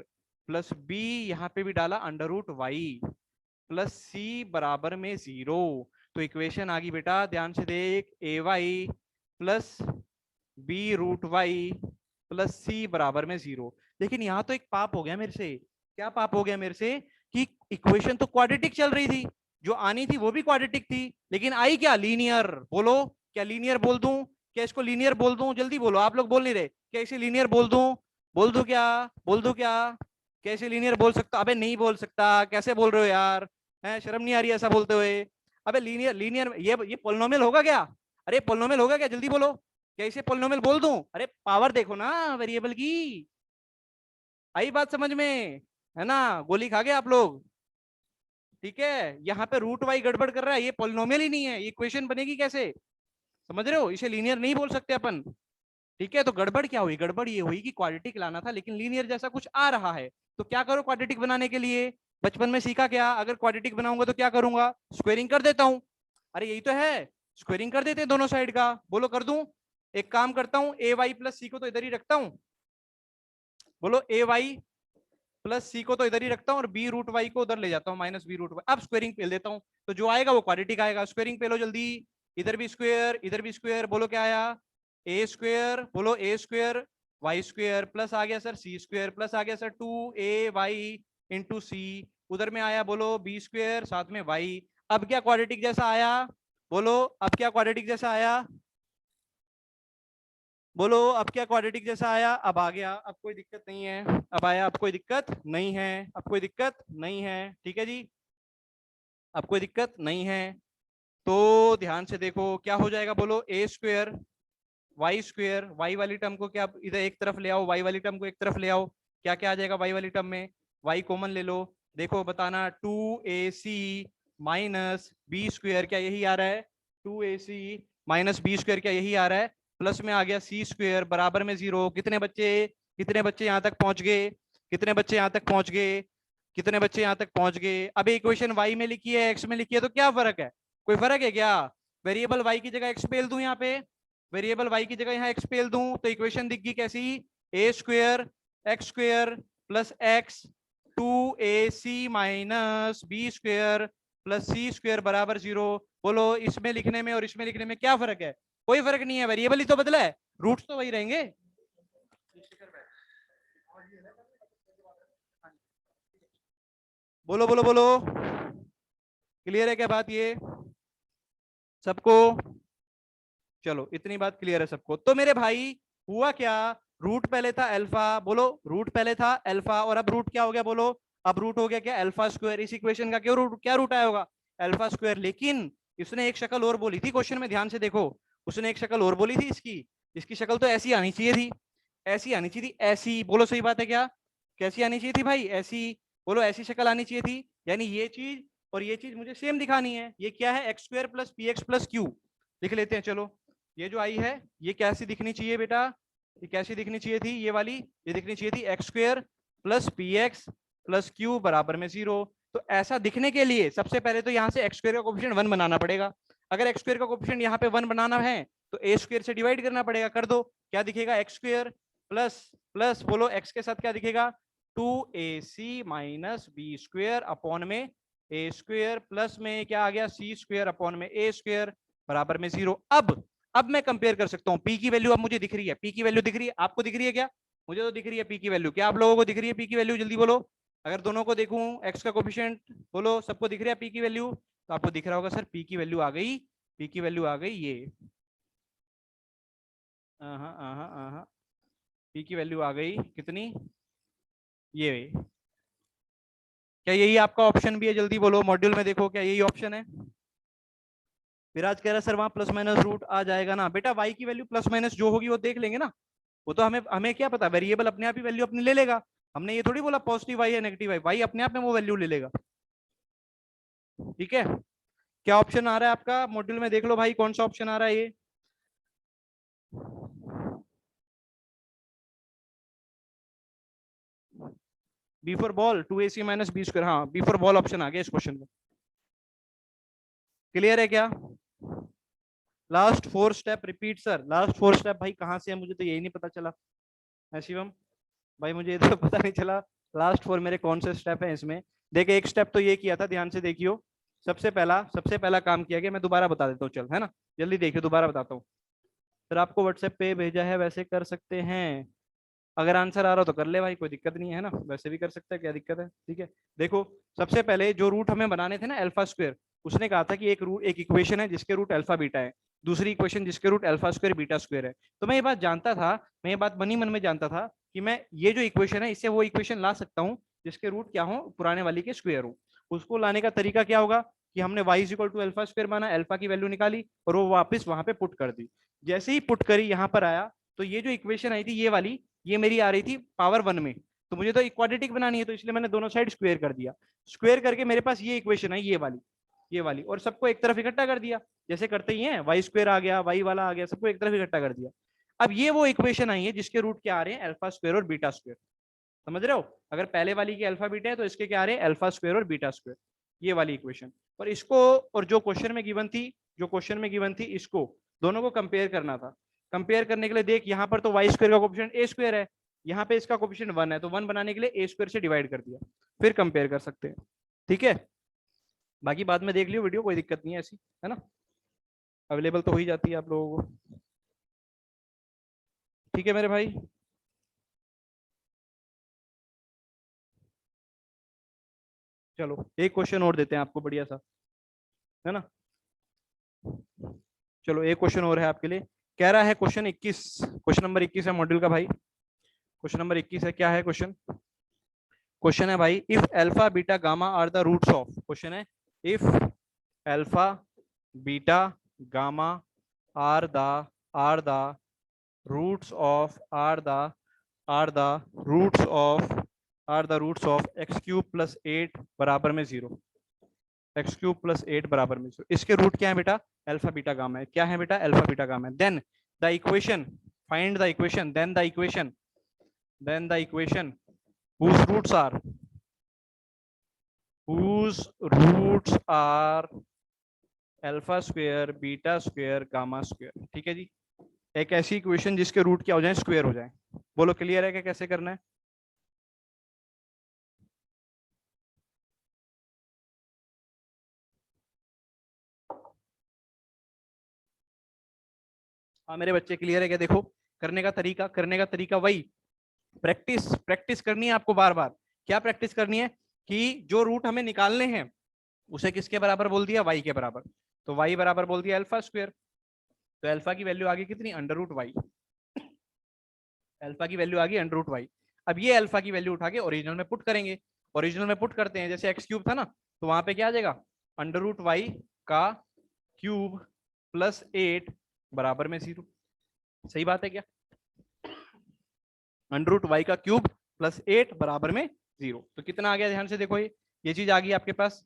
प्लस बी यहाँ पे भी डाला under root y, plus c बराबर में 0। तो इक्वेशन आ गई बेटा, ध्यान से देख, a y plus b root y plus c बराबर में 0। लेकिन यहाँ तो एक पाप हो गया मेरे से। क्या पाप हो गया मेरे से? कि इक्वेशन तो क्वाड्रेटिक चल रही थी, जो आनी थी वो भी क्वाड्रेटिक थी, लेकिन आई क्या? लीनियर। बोलो, क्या लीनियर बोल दूं? क्या इसको लीनियर बोल दूं? जल्दी बोलो, आप लोग बोल नहीं रहे। क्या इसे लीनियर बोल दूं? बोल दूं क्या? बोल दूं क्या? कैसे लीनियर बोल सकता? अबे नहीं बोल सकता, कैसे बोल रहे हो यार? है शर्म नहीं आ रही ऐसा बोलते हुए? अबे लीनियर लीनियर ये पोलिनोमियल होगा क्या? अरे पोलिनोमियल होगा क्या? जल्दी बोलो, क्या इसे पोलिनोमियल बोल दूं? अरे पावर देखो ना वेरिएबल की। आई बात समझ में? है ना? गोली खा गए आप लोग? ठीक है, यहाँ पे रूट वाई गड़बड़ कर रहा है, ये पोलिनोमियल ही नहीं है, ये इक्वेशन बनेगी कैसे? समझ रहे हो? इसे लीनियर नहीं बोल सकते अपन। ठीक है, तो गड़बड़ क्या हुई? गड़बड़ ये हुई कि क्वाड्रेटिक लाना था लेकिन लीनियर जैसा कुछ आ रहा है। तो क्या करो क्वाड्रेटिक बनाने के लिए? बचपन में सीखा क्या, अगर क्वाड्रेटिक बनाऊंगा तो क्या करूंगा? स्क्वेयरिंग कर देता हूं। अरे यही तो है, स्क्वेयरिंग कर देते हैं दोनों साइड का। बोलो कर दूं? एक काम करता हूं, ए वाई प्लस सी को तो इधर ही रखता हूं, बोलो ए वाई प्लस सी को तो इधर ही रखता हूँ और बी रूट वाई को उधर ले जाता हूँ माइनस बी रूट वाई। अब स्क्वायरिंग पेल देता हूँ तो जो आएगा वो क्वाड्रेटिक आएगा। स्क्वायरिंग पेलो जल्दी, इधर भी स्क्वायर इधर भी स्क्वायर। बोलो क्या आया, ए स्क्वायर, बोलो ए स्क्वायर वाई स्क्वायर प्लस आ गया सर सी स्क्वायर प्लस आ गया सर 2ay इंटू सी। उधर में आया बोलो बी स्क्वायर साथ में वाई। अब क्या क्वाड्रेटिक जैसा आया, बोलो अब क्या क्वाड्रेटिक जैसा आया, बोलो अब क्या क्वाड्रेटिक जैसा आया। अब आ गया, अब कोई दिक्कत नहीं है, अब आया, अब कोई दिक्कत नहीं है, अब कोई दिक्कत नहीं है, ठीक है जी, अब कोई दिक्कत नहीं है। तो ध्यान से देखो क्या हो जाएगा, बोलो ए स्क्वायर वाई स्क्वायर, वाई वाली टर्म को क्या इधर एक तरफ ले आओ, वाई वाली टर्म को एक तरफ ले आओ, क्या क्या आ जाएगा वाई वाली टर्म में, वाई कॉमन ले लो। देखो बताना 2ac माइनस बी स्क्वायर, क्या यही आ रहा है, 2ac माइनस बी स्क्वायर क्या यही आ रहा है, प्लस में आ गया सी स्क्वायर बराबर में 0। कितने बच्चे यहाँ तक पहुंच गए, कितने बच्चे यहाँ तक पहुंच गए, कितने बच्चे यहाँ तक पहुंच गए। अब इक्वेशन y में लिखी है x में लिखी है तो क्या फर्क है, कोई फर्क है क्या। वेरिएबल y की जगह x पेल दूं, यहाँ पे वेरिएबल y की जगह यहाँ x पेल दूं तो इक्वेशन दिख गई कैसी, a square x square plus x 2ac minus b square plus c square बराबर 0। बोलो इसमें लिखने में और इसमें लिखने में क्या फर्क है, कोई फर्क नहीं है, वेरिएबल ही तो बदला है, रूट्स तो वही रहेंगे। बोलो बोलो बोलो, क्लियर है क्या बात ये सबको, चलो इतनी बात क्लियर है सबको। तो मेरे भाई हुआ क्या, रूट पहले था अल्फा, बोलो रूट पहले था अल्फा और अब रूट क्या हो गया, बोलो अब रूट हो गया क्या अल्फा स्क्वायर। इस इक्वेशन का क्यों रूट, क्या रूट आया होगा अल्फा स्क्वायर। लेकिन इसने एक शक्ल और बोली थी क्वेश्चन में, ध्यान से देखो, उसने एक शक्ल और बोली थी इसकी, इसकी शक्ल तो ऐसी आनी चाहिए थी, ऐसी आनी चाहिए थी, ऐसी, बोलो सही बात है क्या, कैसी आनी चाहिए थी भाई, ऐसी, बोलो ऐसी शक्ल आनी चाहिए थी। यानी ये चीज और ये चीज मुझे सेम दिखानी है। ये क्या है, X square plus p x plus Q, लिख लेते हैं चलो। ये जो आई है ये कैसी दिखनी चाहिए बेटा, ये कैसी दिखनी चाहिए थी, ये वाली, ये दिखनी चाहिए थी x square plus p x plus q बराबर में 0। तो ऐसा दिखने के लिए सबसे पहले तो यहाँ से एक्स स्क्वायर का कोफिशिएंट 1 बनाना पड़ेगा। अगर एक्स स्क्वायर का कोफिशिएंट यहाँ पे 1 बनाना है तो ए स्क्वायर से डिवाइड करना पड़ेगा, कर दो, क्या दिखेगा एक्स स्क्वायर प्लस प्लस, बोलो एक्स के साथ क्या दिखेगा 2ac minus b square upon में ए स्क्वायर प्लस में क्या आ गया सी स्क्वायर अपॉन में ए स्क्वायर बराबर में 0। अब मैं कंपेयर कर सकता हूँ, पी की वैल्यू अब मुझे दिख रही है, पी की वैल्यू दिख रही है, आपको दिख रही है क्या, मुझे तो दिख रही है पी की वैल्यू, क्या आप लोगों को दिख रही है पी की वैल्यू, जल्दी बोलो। अगर दोनों को देखूं एक्स का कोफिशिएंट, बोलो सबको दिख रहा है पी की वैल्यू, तो आपको दिख रहा होगा सर पी की वैल्यू आ गई, पी की वैल्यू आ गई ये, पी की वैल्यू आ गई कितनी, ये, क्या यही आपका ऑप्शन भी है, जल्दी बोलो मॉड्यूल में देखो क्या यही ऑप्शन है। विराज कह रहा है सर वहां प्लस माइनस रूट आ जाएगा ना, बेटा वाई की वैल्यू प्लस माइनस जो होगी वो देख लेंगे ना, वो तो हमें हमें क्या पता, वेरिएबल अपने आप ही वैल्यू अपनी ले लेगा, हमने ये थोड़ी बोला पॉजिटिव वाई है नेगेटिव वाई, वाई अपने आप में वो वैल्यू ले लेगा, ठीक है। क्या ऑप्शन आ रहा है आपका मॉड्यूल में, देख लो भाई कौन सा ऑप्शन आ रहा है ये, b for ball 2ac minus b square, हाँ बी फॉर बॉल ऑप्शन आ गया इस क्वेश्चन में, क्लियर है क्या। Last 4 step repeat sir, last 4 step भाई कहाँ से है मुझे तो यही नहीं पता चला है शिवम भाई, मुझे ये तो पता नहीं चला लास्ट 4 मेरे कौन से स्टेप है इसमें। देखिए एक स्टेप तो ये किया था, ध्यान से देखियो, सबसे पहला काम किया गया, मैं दोबारा बता देता हूँ चल, है ना, जल्दी देखियो दोबारा बताता हूँ। फिर आपको व्हाट्सएप पे भेजा है, वैसे कर सकते हैं, अगर आंसर आ रहा हो तो कर ले भाई, कोई दिक्कत नहीं है ना, वैसे भी कर सकता है, क्या दिक्कत है, ठीक है। देखो सबसे पहले जो रूट हमें बनाने थे ना अल्फा स्क्वायर, उसने कहा था कि एक इक्वेशन है जिसके रूट अल्फा बीटा है, दूसरी इक्वेशन जिसके root alpha square beta square है। तो मैं ये बात जानता था, मैं ये बात मनी मन में जानता था कि मैं ये जो इक्वेशन है इससे वो इक्वेशन ला सकता हूँ जिसके रूट क्या हो, पुराने वाली के स्क्वायर हो। उसको लाने का तरीका क्या होगा कि हमने y is equal to alpha square माना, अल्फा की वैल्यू निकाली और वो वापस वहां पे पुट कर दी। जैसे ही पुट करी यहाँ पर आया तो ये जो इक्वेशन आई थी ये वाली, ये मेरी आ रही थी पावर 1 में, तो मुझे तो क्वाड्रेटिक बनानी है, तो इसलिए मैंने दोनों साइड स्क्वायर कर दिया, स्क्वायर करके मेरे पास ये इक्वेशन है ये वाली, और सबको एक तरफ इकट्ठा कर दिया, जैसे करते ही हैं, वाई स्क्वायर आ गया, वाई वाला आ गया, सबको एक तरफ इकट्ठा कर दिया। अब ये वो इक्वेशन आई है जिसके रूट क्या आ रहे हैं अल्फा स्क्वायर और बीटा स्क्वायर, समझ रहे हो, अगर पहले वाली की अल्फा बीटा है तो इसके क्या आ रहे हैं अल्फा स्क्वायर और बीटा स्क्वायर, ये वाली इक्वेशन। और इसको, और जो क्वेश्चन में गिवन थी, इसको दोनों को कंपेयर करना था। कंपेयर करने के लिए देख यहाँ पर तो वाई स्क्वायर का कोएफिशिएंट ए स्क्वायर है, यहाँ पे इसका कोफिशिएंट 1 है, तो 1 बनाने के लिए ए स्क्वायर से डिवाइड कर दिया, फिर कंपेयर कर सकते हैं। ठीक है, बाकी बाद में देख लियो वीडियो, कोई दिक्कत नहीं है ऐसी, है ना, अवेलेबल तो हो ही जाती है आप लोगों को। ठीक है मेरे भाई, चलो एक क्वेश्चन और देते हैं आपको बढ़िया सा, है ना। चलो एक क्वेश्चन और है आपके लिए, कह रहा है क्वेश्चन 21, क्वेश्चन नंबर 21 है मॉड्यूल का भाई, क्वेश्चन नंबर 21 है। क्या है क्वेश्चन? क्वेश्चन है भाई, if alpha beta gamma are the roots of, question है if alpha beta gamma are the roots of are the roots of x cube plus 8 बराबर में 0, एक्स क्यूब प्लस 8 बराबर में 0, इसके रूट क्या है बेटा? अल्फा बीटा गामा है। क्या है बेटा? अल्फा बीटा गामा है। Then the equation, find the equation, then the equation whose roots are alpha square beta square gamma square. ठीक है जी, एक ऐसी इक्वेशन जिसके रूट क्या हो जाए? स्क्वायर हो जाए। बोलो क्लियर है क्या कैसे करना है? हाँ मेरे बच्चे क्लियर है क्या? देखो करने का तरीका वही, प्रैक्टिस करनी है आपको बार बार। क्या प्रैक्टिस करनी है? कि जो रूट हमें निकालने हैं उसे किसके बराबर बोल दिया? वाई के बराबर। तो वाई बराबर बोल दिया अल्फा स्क्वायर, तो अल्फा की वैल्यू आ गई कितनी? Under root y. अल्फा की वैल्यू आ गई अंडर रूट वाई। अब ये अल्फा की वैल्यू उठा के ओरिजिनल में पुट करेंगे, ओरिजिनल में पुट करते हैं, जैसे एक्स क्यूब था ना, तो वहां पे क्या आ जाएगा? अंडर रूट वाई का क्यूब प्लस 8 बराबर में 0। सही बात है क्या? अंडर रूट वाई का क्यूब प्लस 8 बराबर में 0, तो कितना आ गया? ध्यान से देखो, ये चीज आ गई आपके पास,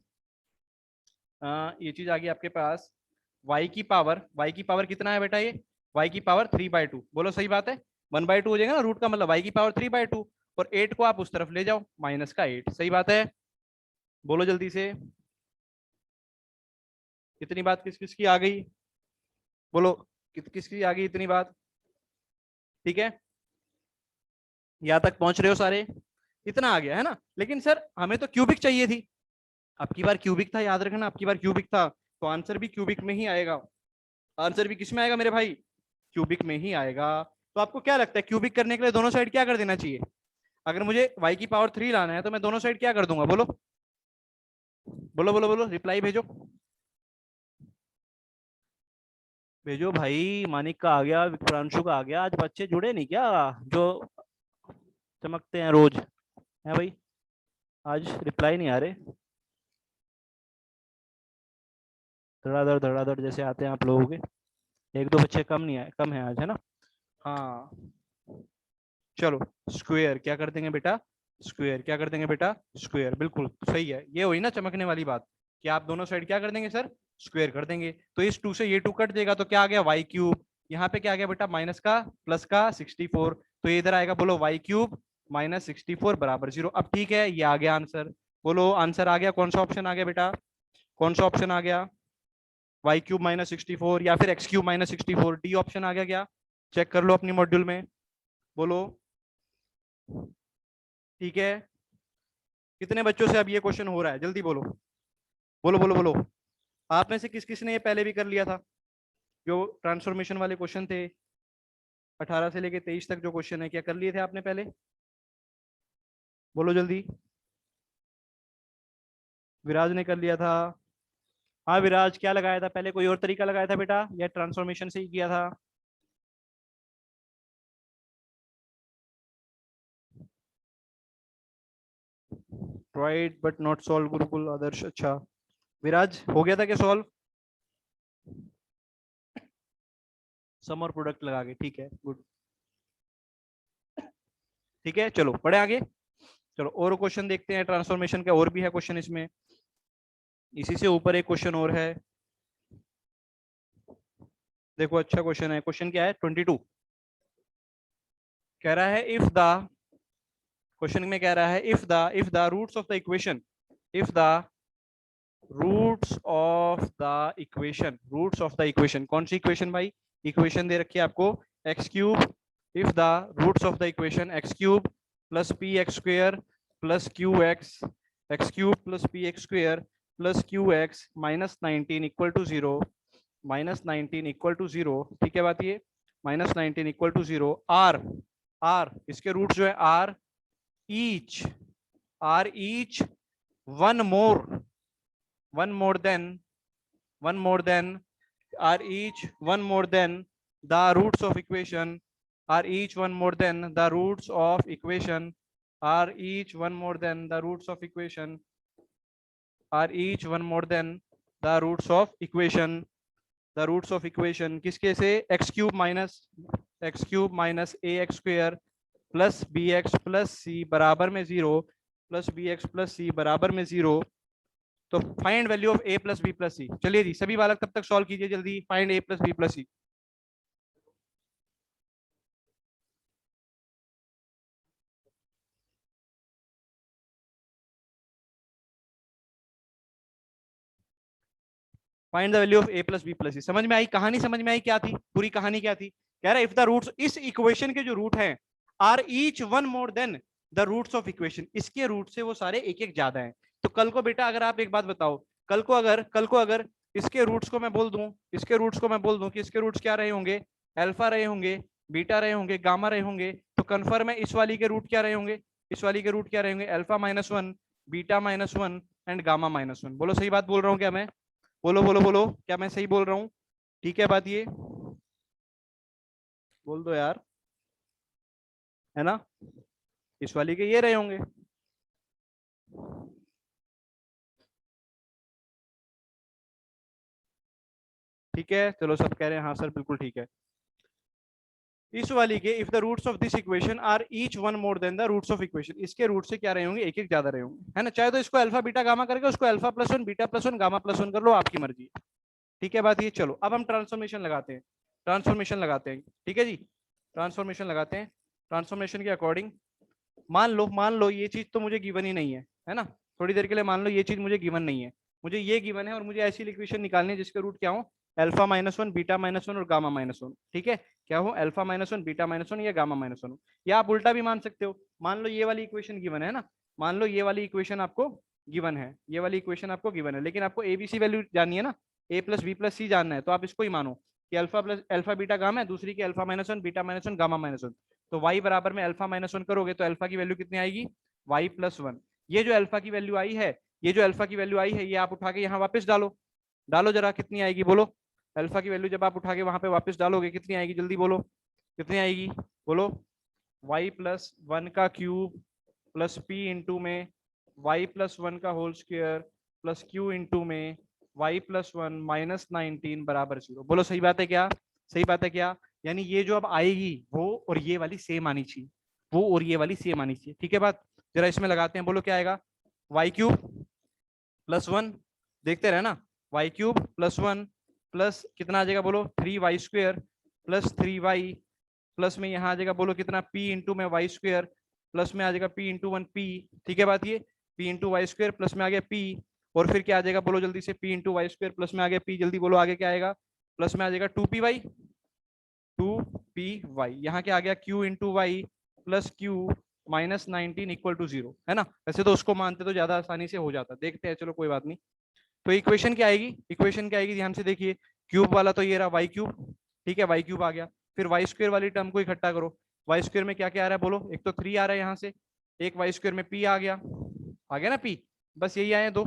ये चीज आ गई आपके पास y की पावर कितना है बेटा? ये y की पावर 3/2। बोलो सही बात है, 1/2 हो जाएगा ना रूट का, मतलब y की पावर 3/2, और 8 को आप उस तरफ ले जाओ, माइनस का 8। सही बात है, बोलो जल्दी से, इतनी बात किस किस की आ गई? बोलो किसकी आ गई इतनी बात? ठीक है, यहाँ तक पहुंच रहे हो सारे? इतना आ गया है ना। लेकिन सर हमें तो क्यूबिक चाहिए थी, अब की बार क्यूबिक था, याद रखना, अब की बार क्यूबिक था, तो आंसर भी क्यूबिक में ही आएगा। आंसर भी किस में आएगा मेरे भाई? क्यूबिक में ही आएगा। तो आपको क्या लगता है क्यूबिक करने के लिए दोनों साइड क्या कर देना चाहिए? अगर मुझे y की पावर 3 लाना है तो मैं दोनों साइड क्या कर दूंगा? बोलो बोलो बोलो बोलो, रिप्लाई भेजो भेजो भाई। मानिक का आ गया, विक्रांशु का आ गया, आज बच्चे जुड़े नहीं क्या जो चमकते हैं रोज? है भाई, आज रिप्लाई नहीं आ रहे, धड़ाधड़ जैसे आते हैं आप लोगों के। एक दो बच्चे कम नहीं आए, कम है आज, है ना। हाँ चलो, स्क्वायर क्या कर देंगे बेटा? स्क्वायर क्या कर देंगे बेटा? स्क्वायर, बिल्कुल सही है। ये हुई ना चमकने वाली बात, कि आप दोनों साइड क्या कर देंगे सर? स्क्वायर कर देंगे। तो इस 2 से ये 2 कट देगा, तो क्या आ गया? Y cube. यहाँ पे क्या आ गया बेटा? माइनस का प्लस का 64, तो ये इधर आएगा। बोलो वाई क्यूब माइनस 64 बराबर 0। अब ठीक है, ये आ गया आंसर। बोलो आंसर आ गया। कौन सा ऑप्शन आ गया बेटा? कौन सा ऑप्शन आ गया? वाई क्यूब माइनस 64 या फिर x cube minus 64, D option आ गया क्या? चेक कर लो अपनी मॉड्यूल में, बोलो। ठीक है, कितने बच्चों से अब ये क्वेश्चन हो रहा है? जल्दी बोलो बोलो बोलो बोलो। आप में से किस किस ने ये पहले भी कर लिया था? जो ट्रांसफॉर्मेशन वाले क्वेश्चन थे 18 से लेके 23 तक जो क्वेश्चन है, क्या कर लिए थे आपने पहले? बोलो जल्दी। विराज ने कर लिया था। हाँ विराज, क्या लगाया था पहले? कोई और तरीका लगाया था बेटा, या ट्रांसफॉर्मेशन से ही किया था? Right but not solve, Gurukul Aadarsh. अच्छा विराज, हो गया था क्या सॉल्व? सम और प्रोडक्ट लगा के, ठीक है गुड। ठीक है चलो पढ़े आगे। चलो और क्वेश्चन देखते हैं ट्रांसफॉर्मेशन के, और भी है क्वेश्चन इसमें, इसी से ऊपर एक क्वेश्चन और है। देखो अच्छा क्वेश्चन है, क्वेश्चन क्या है? 22 कह रहा है इफ द, क्वेश्चन में कह रहा है if the roots of the equation, if the roots of the equation, कौन सी इक्वेशन भाई? इक्वेशन दे रखी है आपको, x cube if the roots of the equation x cube plus px square plus qx x cube plus px square plus qx minus 19 equal to 0 minus 19 equal to 0, ठीक है बात ये, minus 19 equal to 0 r इसके root जो है r each one more than are each one more than the roots of equation are each one more than the roots of equation are each one more than the roots of equation are each one more than the roots of equation the roots of equation किसके से x cube minus ax square plus bx plus c बराबर में 0 plus bx plus c बराबर में 0। तो find value of a plus b plus c. चलिए जी सभी बालक तब तक सॉल्व कीजिए जल्दी, find a plus b plus c. Find the value of a plus b plus c. समझ में आई कहानी? समझ में आई क्या थी पूरी कहानी? क्या थी? कह रहा है इफ द रूट्स, इस इक्वेशन के जो रूट हैं are each one more than the roots of equation, इसके रूट से वो सारे एक एक ज्यादा हैं। तो कल को बेटा अगर आप एक बात बताओ, कल को अगर इसके रूट्स को मैं बोल दूं कि इसके रूट्स क्या रहे होंगे, अल्फा रहे होंगे, बीटा रहे होंगे, गामा रहे होंगे, तो कन्फर्म है इस वाली के रूट क्या रहे होंगे, इस वाली के रूट क्या रहे होंगे, अल्फा -1, बीटा -1 एंड गामा -1। बोलो सही बात बोल रहा हूँ क्या मैं? बोलो क्या मैं सही बोल रहा हूँ? ठीक है बात ये, बोल दो यार, है ना? इस वाली के ये रहे होंगे। ठीक है चलो सब कह रहे हैं हाँ सर बिल्कुल ठीक है। इस वाली के if the roots of this equation are each one more than the roots of equation, इसके रूट से क्या रहे होंगे, एक एक ज्यादा रहे होंगे, है ना? चाहे तो इसको अल्फा बीटा गामा करके उसको अल्फा +1 बीटा +1 गामा +1 कर लो, आपकी मर्जी। ठीक है बात ये। चलो अब हम ट्रांसफॉर्मेशन लगाते हैं, ठीक है जी, ट्रांसफॉर्मेशन लगाते हैं। ट्रांसफॉर्मेशन के अकॉर्डिंग मान लो ये चीज तो मुझे गिवन ही नहीं है ना? थोड़ी देर के लिए मान लो ये चीज मुझे गिवन नहीं है, मुझे ये गिवन है और मुझे ऐसी इक्वेशन निकालनी है जिसके रूट क्या हो, अल्फा -1 बीटा -1 और गामा -1। ठीक है, क्या हो, अल्फा -1 बीटा -1 या गामा -1। या आप उल्टा भी मान सकते हो, मान लो ये वाली इक्वेशन गिवन है ना, मान लो ये वाली इक्वेशन आपको गिवन है, ये वाली इक्वेशन आपको गिवन है, लेकिन आपको एबीसी वैल्यू जाननी है ना, a प्लस बी प्लस सी जानना है, तो आप इसको ही मानो कि अल्फा बीटा गामा है, दूसरी की अल्फा -1 बीटा -1 गामा -1। तो y बराबर में अल्फा -1 करोगे तो अल्फा की वैल्यू कितनी आएगी, y +1। ये जो अल्फा की वैल्यू आई है, ये आप उठा के यहाँ वापस डालो जरा, कितनी आएगी बोलो? अल्फा की वैल्यू जब आप उठा के वहां पे वापस डालोगे कितनी आएगी, जल्दी बोलो कितनी आएगी, बोलो? y+1 का क्यूब प्लस p इंटू में y+1 का whole square plus q into में y+1 -19 बराबर 0। बोलो सही बात है क्या? सही बात है क्या? यानी ये जो अब आएगी वो और ये वाली सेम आनी चाहिए, ठीक है बात? जरा इसमें लगाते हैं, बोलो क्या आएगा, y³ +1, देखते रहे ना, y³ +1 प्लस कितना आ जाएगा बोलो, 3y² प्लस 3y प्लस में यहाँ आ जाएगा बोलो कितना, p इंटू में y² प्लस में आ जाएगा p इंटू 1p। ठीक है बात ये, p इंटू y² प्लस में आ गया p, और फिर क्या आ जाएगा बोलो जल्दी से, p इंटू y² प्लस में आ गया p, जल्दी बोलो आगे क्या आएगा, प्लस में आ जाएगा 2py, यहाँ क्या आ गया, q into y plus q -19 equal to 0, है ना? वैसे तो उसको मानते तो ज्यादा आसानी से हो जाता, देखते हैं चलो कोई बात नहीं। तो इक्वेशन क्या आएगी, ध्यान से देखिए, क्यूब वाला तो ये रहा y³, ठीक है y³ आ गया, फिर y² वाली टर्म को इकट्ठा करो, y² में क्या क्या आ रहा है बोलो, एक तो 3 आ रहा है यहाँ से, एक y² में p आ गया ना p, बस यही आए दो।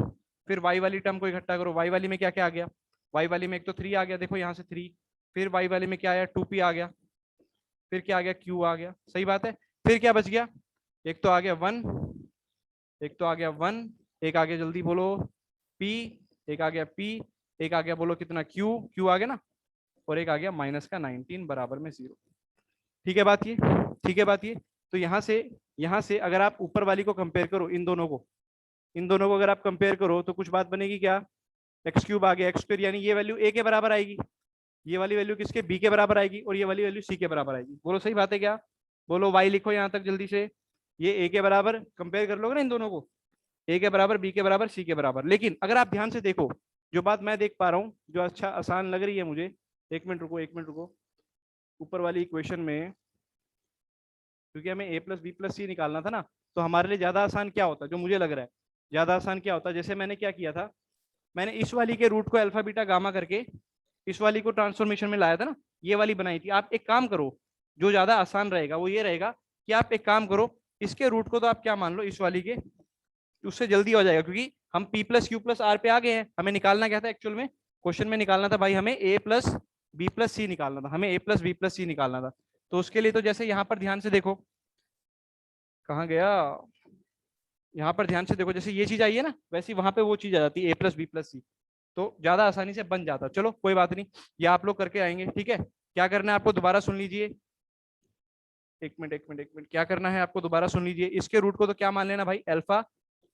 फिर y वाली टर्म को इकट्ठा करो, y वाली में क्या क्या आ गया, y वाली में एक तो 3 आ गया, देखो यहाँ से 3, फिर y वाली में क्या आया, 2p आ गया, फिर क्या आ गया, q आ गया, सही बात है। फिर क्या बच गया, एक तो आ गया 1, एक आ गया जल्दी बोलो p, एक आ गया p, एक आ गया बोलो कितना q आ गया ना, और एक आ गया -19 बराबर में 0। ठीक है बात ये, तो यहाँ से अगर आप ऊपर वाली को कंपेयर करो, इन दोनों को अगर आप कंपेयर करो तो कुछ बात बनेगी क्या, x³ आ गया, x², यानी ये वैल्यू a के बराबर आएगी, ये वाली वैल्यू किसके, b के बराबर आएगी, और ये वाली वैल्यू c के बराबर आएगी। बोलो सही बात है क्या? बोलो y लिखो यहाँ तक जल्दी से, ये a के बराबर कंपेयर कर लोगे ना इन दोनों को, a के बराबर, b के बराबर, c के बराबर। लेकिन अगर आप ध्यान से देखो, जो बात मैं देख पा रहा हूँ, जो अच्छा आसान लग रही है मुझे, एक मिनट रुको, ऊपर वाली इक्वेशन में क्योंकि हमें a प्लस बी प्लस सी निकालना था ना। तो हमारे लिए ज्यादा आसान क्या होता, जो मुझे लग रहा है ज्यादा आसान क्या होता, जैसे मैंने क्या किया था, मैंने इस वाली के रूट को अल्फा बीटा गामा करके इस वाली को ट्रांसफॉर्मेशन में लाया था ना, ये वाली बनाई थी। आप एक काम करो, जो ज्यादा आसान रहेगा वो ये रहेगा कि आप एक काम करो, इसके रूट को तो आप क्या मान लो इस वाली के, उससे जल्दी हो जाएगा, क्योंकि हम p plus q plus r पे आ गए हैं। हमें निकालना क्या था एक्चुअल में, क्वेश्चन में निकालना था भाई हमें a प्लस बी प्लस सी निकालना था, हमें a प्लस बी प्लस सी निकालना था। तो उसके लिए तो जैसे यहाँ पर ध्यान से देखो, कहाँ गया, यहाँ पर ध्यान से देखो, जैसे ये चीज आई है ना, वैसे वहां पे वो चीज आ जाती है a प्लस बी प्लस सी, तो ज्यादा आसानी से बन जाता। चलो कोई बात नहीं, ये आप लोग करके आएंगे, ठीक है। क्या करना है आपको, दोबारा सुन लीजिए, एक मिनट, क्या करना है आपको, दोबारा सुन लीजिए। इसके रूट को तो क्या मान लेना भाई, अल्फा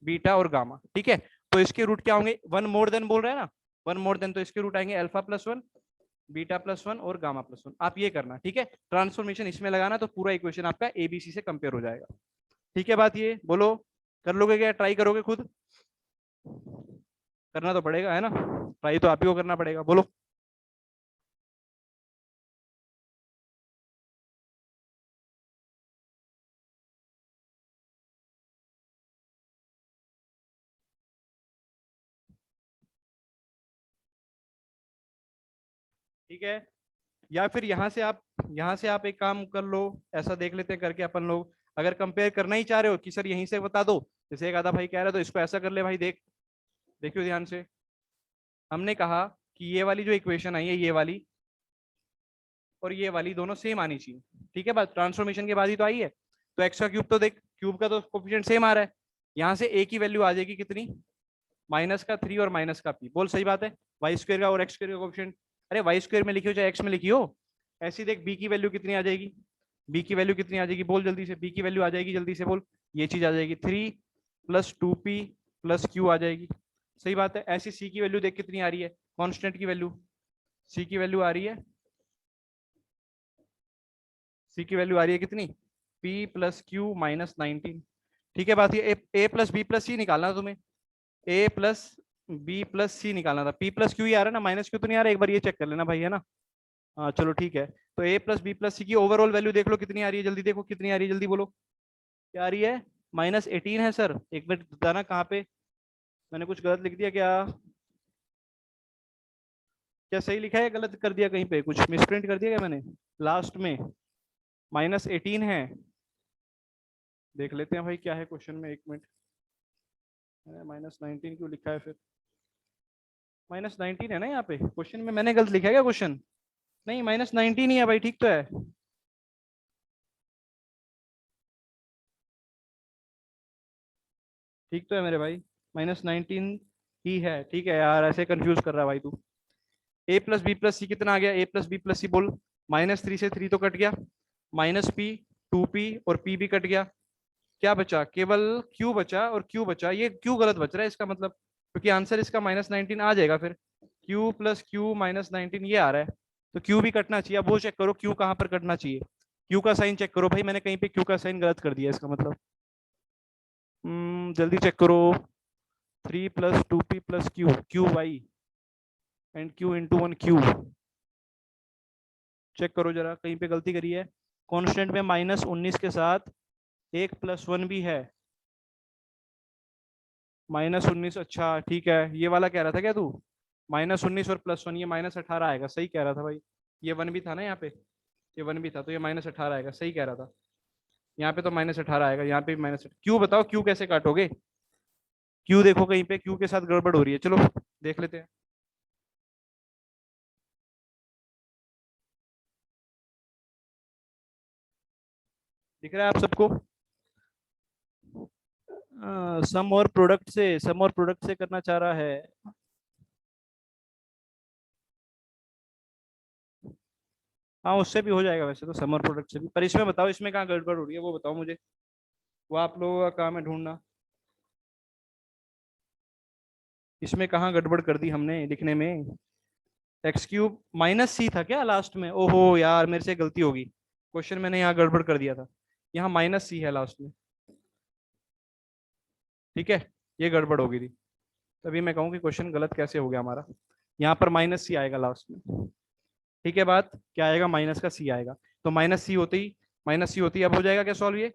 बीटा और गामा, ठीक है। तो इसके रूट क्या होंगे, वन मोर देन बोल रहे हैं ना, वन मोर देन, तो इसके रूट आएंगे alpha plus one, beta plus one और गामा प्लस वन। आप ये करना, ठीक है, ट्रांसफॉर्मेशन इसमें लगाना, तो पूरा इक्वेशन आपका एबीसी से कंपेयर हो जाएगा। ठीक है, बात ये बोलो, कर लोगे क्या, ट्राई करोगे खुद, करना तो पड़ेगा है ना, ट्राई तो आप ही को करना पड़ेगा, बोलो। ठीक है, या फिर यहाँ से आप एक काम कर लो, ऐसा देख लेते हैं करके अपन लोग, अगर कंपेयर करना ही चाह रहे हो कि सर यहीं से बता दो, जैसे एक आधा भाई कह रहा है, तो इसको ऐसा कर ले भाई, देख देखियो ध्यान से, हमने कहा कि ये वाली जो इक्वेशन आई है, ये वाली और ये वाली दोनों सेम आनी चाहिए, ठीक है। बात ट्रांसफॉर्मेशन के बाद ही तो आई है, तो एक्स का क्यूब तो देख, क्यूब का तो कोफिशिएंट सेम आ रहा है, यहाँ से ए की वैल्यू आ जाएगी कितनी, -3 और -p, बोल सही बात है, वाई स्क्वायर का और एक्स स्क्वायर का कोफिशिएंट, अरे वाई स्क्वायर में लिखियो चाहे एक्स में लिखियो, ऐसी देख बी की वैल्यू कितनी आ जाएगी, बी की वैल्यू कितनी आ जाएगी, बोल जल्दी से, बी की वैल्यू आ जाएगी जल्दी से बोल, ये चीज आ जाएगी 3 + 2p + q आ जाएगी, सही बात है। ऐसी सी की वैल्यू देख कितनी आ रही है, कांस्टेंट की वैल्यू, सी की वैल्यू आ रही है, सी की वैल्यू आ रही है कितनी, p + q - 19, ठीक है। बात ये a प्लस बी प्लस सी निकालना था तुम्हें, a प्लस बी प्लस सी निकालना था, p प्लस क्यू ही आ रहा है ना, माइनस क्यू तो नहीं आ रहा, एक बार ये चेक कर लेना भाई, है ना। हाँ चलो ठीक है, तो a प्लस बी प्लस सी की ओवरऑल वैल्यू देख लो कितनी आ रही है, जल्दी देखो कितनी आ रही है, जल्दी बोलो, क्या आ रही है, -18 है सर, एक मिनट बताना कहाँ पे, मैंने कुछ गलत लिख दिया क्या, क्या सही लिखा है, गलत कर दिया कहीं पे, कुछ मिसप्रिंट कर दिया क्या मैंने, लास्ट में -18 है, देख लेते हैं भाई क्या है क्वेश्चन में, एक मिनट, -19 क्यों लिखा है फिर, -19 है ना यहाँ पे क्वेश्चन में, मैंने गलत लिखा है क्या क्वेश्चन, नहीं -19 ही है भाई, ठीक तो है, ठीक तो है मेरे भाई, -19 ही है, ठीक है यार, ऐसे कंफ्यूज कर रहा है भाई तू। a प्लस बी प्लस सी कितना आ गया, a प्लस बी प्लस सी बोल, -3 से 3 तो कट गया, -p 2p और p भी कट गया, क्या बचा, केवल q बचा, और q बचा, ये q गलत बच रहा है इसका मतलब, क्योंकि आंसर इसका -19 आ जाएगा फिर, q + q -19 ये आ रहा है, तो q भी कटना चाहिए। अब वो चेक करो q कहाँ पर कटना चाहिए, q का साइन चेक करो भाई, मैंने कहीं पे q का साइन गलत कर दिया इसका मतलब, जल्दी चेक करो, 3 + 2p + q, qy and q × 1q, check करो जरा कहीं पे गलती करी है, कांस्टेंट में -19 के साथ एक +1 भी है, -19, अच्छा ठीक है, ये वाला कह रहा था क्या तू, -19 और +1, ये -18 आएगा, सही कह रहा था भाई, ये 1 भी था ना यहाँ पे, ये 1 भी था, तो ये -18 आएगा, सही कह रहा था, यहाँ पे तो -18 आएगा, यहाँ पे भी क्यों बताओ, क्यों कैसे काटोगे, क्यों देखो कहीं पे क्यों के साथ गड़बड़ हो रही है, चलो देख लेते हैं। दिख रहा है आप सबको, सम और प्रोडक्ट से करना चाह रहा है, हाँ उससे भी हो जाएगा वैसे तो, सम और प्रोडक्ट से भी, पर इसमें बताओ इसमें कहाँ गड़बड़ हो रही है, वो बताओ मुझे, वो आप लोगों का काम है ढूंढना, इसमें कहाँ गड़बड़ कर दी हमने लिखने में, x³ -c था क्या लास्ट में, ओहो यार मेरे से गलती होगी, क्वेश्चन मैंने यहाँ गड़बड़ कर दिया था, यहाँ -c है लास्ट में, ठीक है, ये गड़बड़ हो गई थी, तभी मैं कहूँ कि क्वेश्चन गलत कैसे हो गया हमारा, यहाँ पर -c आएगा लास्ट में, ठीक है। बात क्या आएगा, माइनस का c आएगा, तो -c होते ही माइनस सी होती है। अब हो जाएगा क्या सॉल्व ये?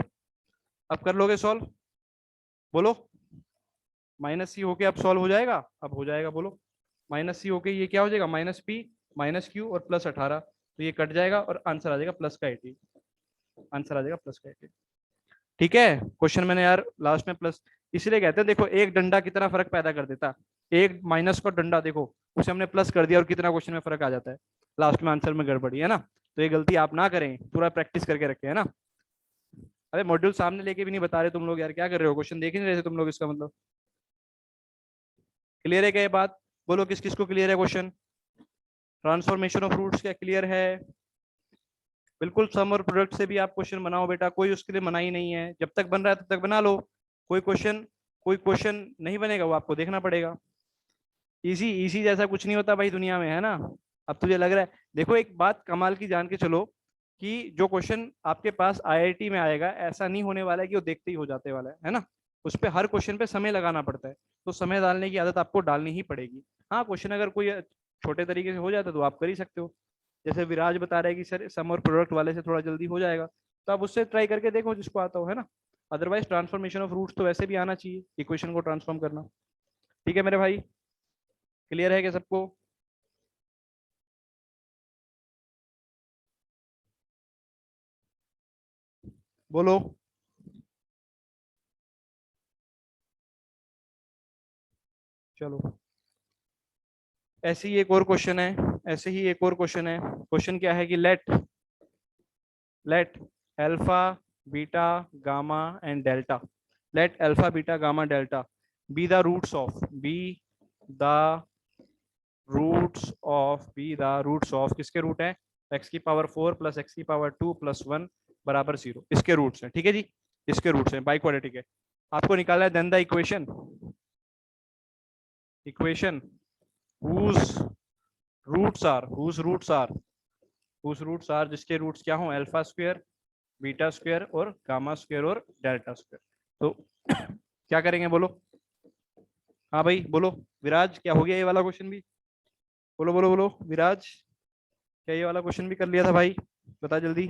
अब कर लोगे सॉल्व? बोलो। माइनस सी होके अब सॉल्व हो जाएगा? अब हो जाएगा, बोलो। माइनस सी होके ये क्या हो जाएगा? माइनस पी माइनस क्यू और प्लस 18, तो ये कट जाएगा और आंसर आ जाएगा प्लस का 80। आंसर आ जाएगा प्लस का 80। ठीक है। क्वेश्चन मैंने यार लास्ट में प्लस इसलिए कहते हैं, देखो एक डंडा कितना फर्क पैदा कर देता। एक माइनस का डंडा देखो, उसे हमने प्लस कर दिया और कितना क्वेश्चन में फर्क आ जाता है, लास्ट में आंसर में गड़बड़ी है ना। तो ये गलती आप ना करें, पूरा प्रैक्टिस करके रखें, है ना। अरे मॉड्यूल सामने लेके भी नहीं बता रहे तुम लोग यार, क्या कर रहे हो? क्वेश्चन देख ही नहीं रहे थे तुम लोग, इसका मतलब। क्लियर है क्या ये बात? बोलो किस किस को क्लियर है क्वेश्चन? ट्रांसफॉर्मेशन ऑफ रूट्स क्या क्लियर है? बिल्कुल, सम और प्रोडक्ट से भी आप क्वेश्चन बनाओ बेटा, कोई उसके लिए मना ही नहीं है। जब तक बन रहा है तब तक बना लो। कोई क्वेश्चन नहीं बनेगा वो आपको देखना पड़ेगा। इजी इजी जैसा कुछ नहीं होता भाई दुनिया में, है ना। अब तुझे लग रहा है, देखो एक बात कमाल की जान के चलो कि जो क्वेश्चन आपके पास आईआईटी में आएगा ऐसा नहीं होने वाला है कि वो देखते ही हो जाते वाला है ना। उस पर हर क्वेश्चन पे समय लगाना पड़ता है, तो समय डालने की आदत आपको डालनी ही पड़ेगी। हाँ, क्वेश्चन अगर कोई छोटे तरीके से हो जाता है तो आप कर ही सकते हो। जैसे विराज बता रहे हैं कि सर सम और प्रोडक्ट वाले से थोड़ा जल्दी हो जाएगा, तो आप उससे ट्राई करके देखो जिसको आता हो, है ना। अदरवाइज ट्रांसफॉर्मेशन ऑफ रूट्स तो वैसे भी आना चाहिए, इक्वेशन को ट्रांसफॉर्म करना। ठीक है मेरे भाई, क्लियर है क्या सबको? बोलो। चलो, ऐसे ही एक और क्वेश्चन है, ऐसे ही एक और क्वेश्चन है। क्वेश्चन क्या है कि let alpha beta gamma and delta, let alpha beta gamma delta be the roots of the roots of किसके रूट है? एक्स की पावर 4 प्लस एक्स की पावर 2 प्लस 1 बराबर 0, इसके रूट्स हैं। ठीक है जी, इसके रूट्स हैं, बाई क्वाड्रेटिक है। आपको निकालना है then the equation whose roots are जिसके रूट्स क्या हो? अल्फा स्क्वायर, बीटा स्क्वायर और गामा स्क्वायर और डेल्टा स्क्वायर। तो क्या करेंगे बोलो? हाँ भाई बोलो। विराज, क्या हो गया ये वाला क्वेश्चन भी? बोलो बोलो बोलो विराज, क्या ये वाला क्वेश्चन भी कर लिया था भाई? बता जल्दी।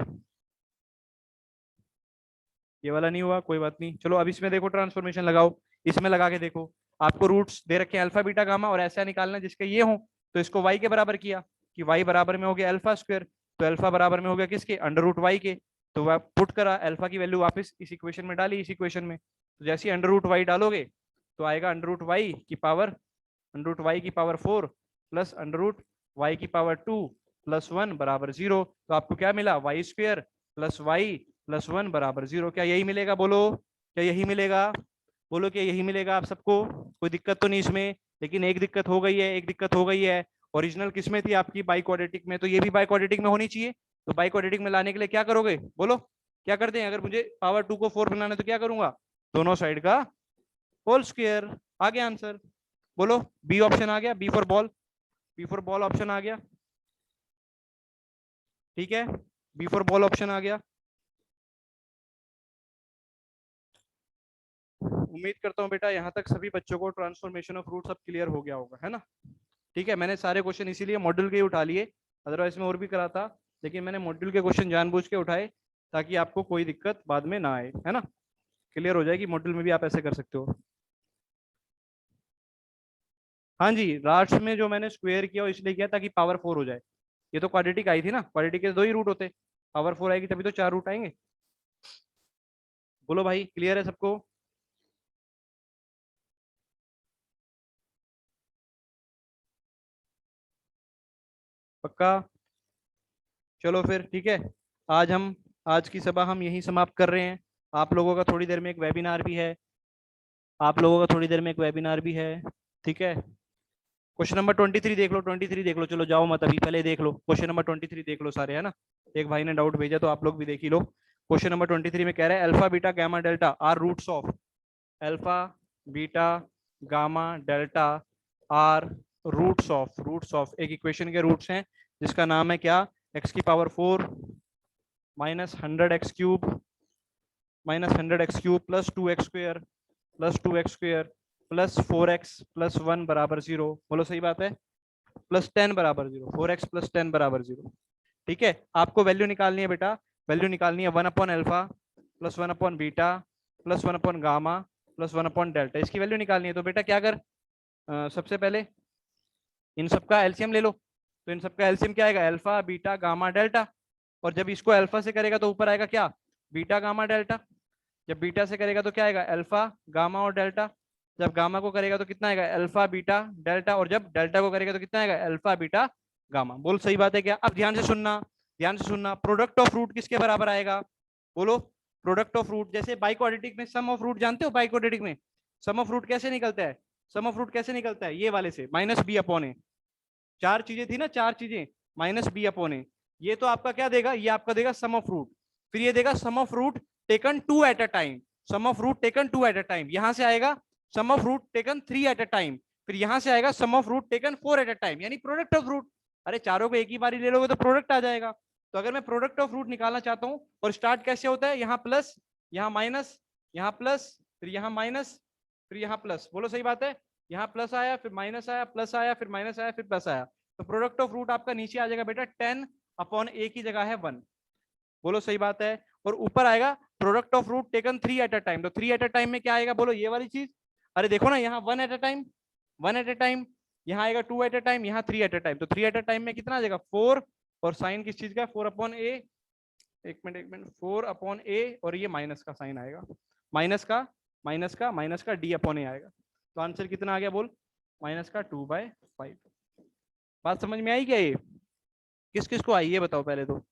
ये वाला नहीं हुआ, कोई बात नहीं। चलो अब इसमें देखो, ट्रांसफॉर्मेशन लगाओ, इसमें लगा के देखो। आपको रूट्स दे रखे हैं अल्फा बीटा गामा, और ऐसा निकालना है जिसके ये हो, तो इसको y के बराबर किया कि y बराबर में हो गया अल्फा स्क्वायर, तो अल्फा बराबर में हो गया किसके? अंडर रूट वाई के। तो वह पुट करा, अल्फा की वैल्यू वापस इस इक्वेशन में डाली, इस इक्वेशन में। तो जैसे ही अंडर रूट वाई डालोगे तो आएगा अंडर रूट वाई की power 4 plus under root y की पावर 2 प्लस 1 बराबर 0। तो आपको क्या मिला? Y square plus y plus 1 बराबर 0। क्या यही मिलेगा? बोलो, क्या यही मिलेगा? बोलो, क्या यही मिलेगा आप सबको? कोई दिक्कत तो नहीं इसमें? लेकिन एक दिक्कत हो गई है, एक दिक्कत हो गई है। ओरिजिनल किसमें थी आपकी? बाई क्वाड्रेटिक में, तो ये भी बाई क्वाड्रेटिक में होनी चाहिए। तो बाई क्वाड्रेटिक में लाने के लिए क्या करोगे? बोलो, क्या करते हैं? अगर मुझे पावर 2 को 4 बनाना है तो क्या करूंगा? दोनों साइड का होल स्क्वायर। आ गया आंसर। बोलो, बी ऑप्शन आ गया, बी फॉर बॉल ऑप्शन आ गया। ठीक है, बी फॉर बॉल ऑप्शन आ गया। उम्मीद करता हूँ बेटा यहाँ तक सभी बच्चों को ट्रांसफॉर्मेशन ऑफ रूट सब क्लियर हो गया होगा, है ना। ठीक है, मैंने सारे क्वेश्चन इसीलिए मॉड्यूल के ही उठा लिए, अदरवाइज में और भी कराता, लेकिन मैंने मॉड्यूल के क्वेश्चन जानबूझ के उठाए ताकि आपको कोई दिक्कत बाद में ना आए, है ना। क्लियर हो जाएगी, मॉड्यूल में भी आप ऐसे कर सकते हो। हाँ जी, लास्ट में जो मैंने स्क्वायर किया वो इसलिए किया ताकि पावर 4 हो जाए। ये तो क्वाड्रेटिक आई थी ना, क्वाड्रेटिक के 2 ही रूट होते, पावर 4 आएगी तभी तो 4 रूट आएंगे। बोलो भाई, क्लियर है सबको? पक्का? चलो फिर ठीक है, आज की सभा हम यहीं समाप्त कर रहे हैं। आप लोगों का थोड़ी देर में एक वेबिनार भी है, ठीक है। क्वेश्चन नंबर 23 देख लो, 23 देख लो, चलो जाओ मत अभी, पहले देख लो क्वेश्चन नंबर 23 देख लो सारे, है ना। एक भाई ने डाउट भेजा तो आप लोग भी देख ही लो। क्वेश्चन नंबर 23 में कह रहा है alpha beta gamma delta are roots of, alpha beta gamma delta are roots of एक इक्वेशन के रूट्स हैं जिसका नाम है क्या? एक्स की power 4 minus 100x³ plus 2x² plus 4x plus 1 बराबर 0। बोलो सही बात है? प्लस 10 बराबर 0, 4x प्लस 10 बराबर 0। ठीक है, आपको वैल्यू निकालनी है बेटा वैल्यू निकालनी है 1 upon alpha plus 1 upon beta plus 1 upon gamma plus 1 upon delta, इसकी वैल्यू निकालनी है। तो बेटा क्या कर, सबसे पहले इन सबका एलसीएम ले लो। तो इन सबका एलसीएम क्या आएगा, अल्फा बीटा गामा डेल्टा। और जब इसको अल्फा से करेगा तो ऊपर आएगा क्या, बीटा गामा डेल्टा। जब बीटा से करेगा तो क्या आएगा, अल्फा गामा और डेल्टा। जब गामा को करेगा तो कितना आएगा, अल्फा बीटा डेल्टा। और जब डेल्टा को करेगा तो कितना आएगा, अल्फा बीटा गामा। बोल सही बात है क्या? अब ध्यान से सुनना, ध्यान से सुनना। प्रोडक्ट ऑफ रूट किसके बराबर आएगा, बोलो। प्रोडक्ट ऑफ रूट, जैसे बाइक्वाड्रेटिक में सम ऑफ रूट जानते हो, बाइक्वाड्रेटिक में सम ऑफ रूट कैसे निकलता है, सम ऑफ रूट कैसे निकलता है, ये वाले से, माइनस बी अपॉन ए। चार चीजें थी ना, चार चीजें, माइनस बी अपॉन ए। ये तो आपका क्या देगा, ये आपका देगा सम ऑफ रूट। फिर ये देगा sum of root taken two at a time, sum of root taken two at a time. यहां से आएगा sum of root taken three at a time. फिर यहां से आएगा sum of root taken four at a time, यानी product of root. अरे चारों को एक ही बारी ले लोगे तो प्रोडक्ट आ जाएगा। तो अगर मैं प्रोडक्ट ऑफ रूट निकालना चाहता हूँ, और स्टार्ट कैसे होता है, यहाँ प्लस, यहाँ माइनस, यहाँ प्लस, फिर यहाँ माइनस, फिर यहाँ प्लस। बोलो सही बात है, यहाँ प्लस आया, फिर माइनस आया, प्लस आया, फिर माइनस आया, फिर प्लस आया। तो प्रोडक्ट ऑफ रूट आपका नीचे आ जाएगा बेटा 10 अपॉन ए की जगह है 1। बोलो सही बात है। और ऊपर आएगा product of root taken three at a time. तो थ्री एट अ टाइम में क्या आएगा, बोलो ये वाली चीज। अरे देखो ना, यहाँ 1 eight a time, 1 eight a time, यहाँ आएगा 2 एट अ टाइम, यहाँ 3 एट अ टाइम। तो 3 एट अ टाइम में कितना आ जाएगा 4, और साइन किस चीज का, 4 अपॉन ए। एक मिनट, 4 अपॉन ए, और ये माइनस का साइन आएगा, माइनस का, माइनस का, माइनस का डी अपॉन ए आएगा। तो आंसर कितना आ गया, बोल, माइनस का 2/5। बात समझ में आई क्या? ये किस किस को आई ये बताओ पहले तो।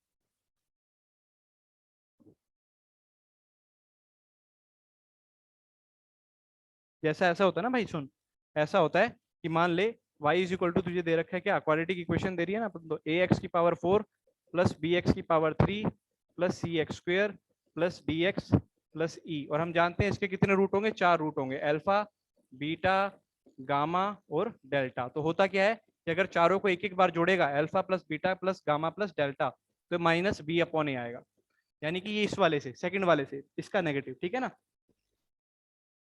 जैसा ऐसा होता है ना भाई, सुन, ऐसा होता है कि मान ले y इज इक्वल टू, तुझे दे रखा है क्या, क्वाड्रेटिक इक्वेशन दे रही है ना, तो ए एक्स की पावर 4 प्लस बी एक्स की power 3 plus c x square plus d x plus e. और हम जानते हैं इसके कितने रूट होंगे, 4 रूट होंगे, अल्फा बीटा गामा और डेल्टा। तो होता क्या है कि अगर चारों को एक एक बार जोड़ेगा, alpha plus beta plus gamma plus delta, तो माइनस बी अपॉन ए आएगा। यानी कि ये इस वाले से, सेकंड वाले से, इसका नेगेटिव, ठीक है ना,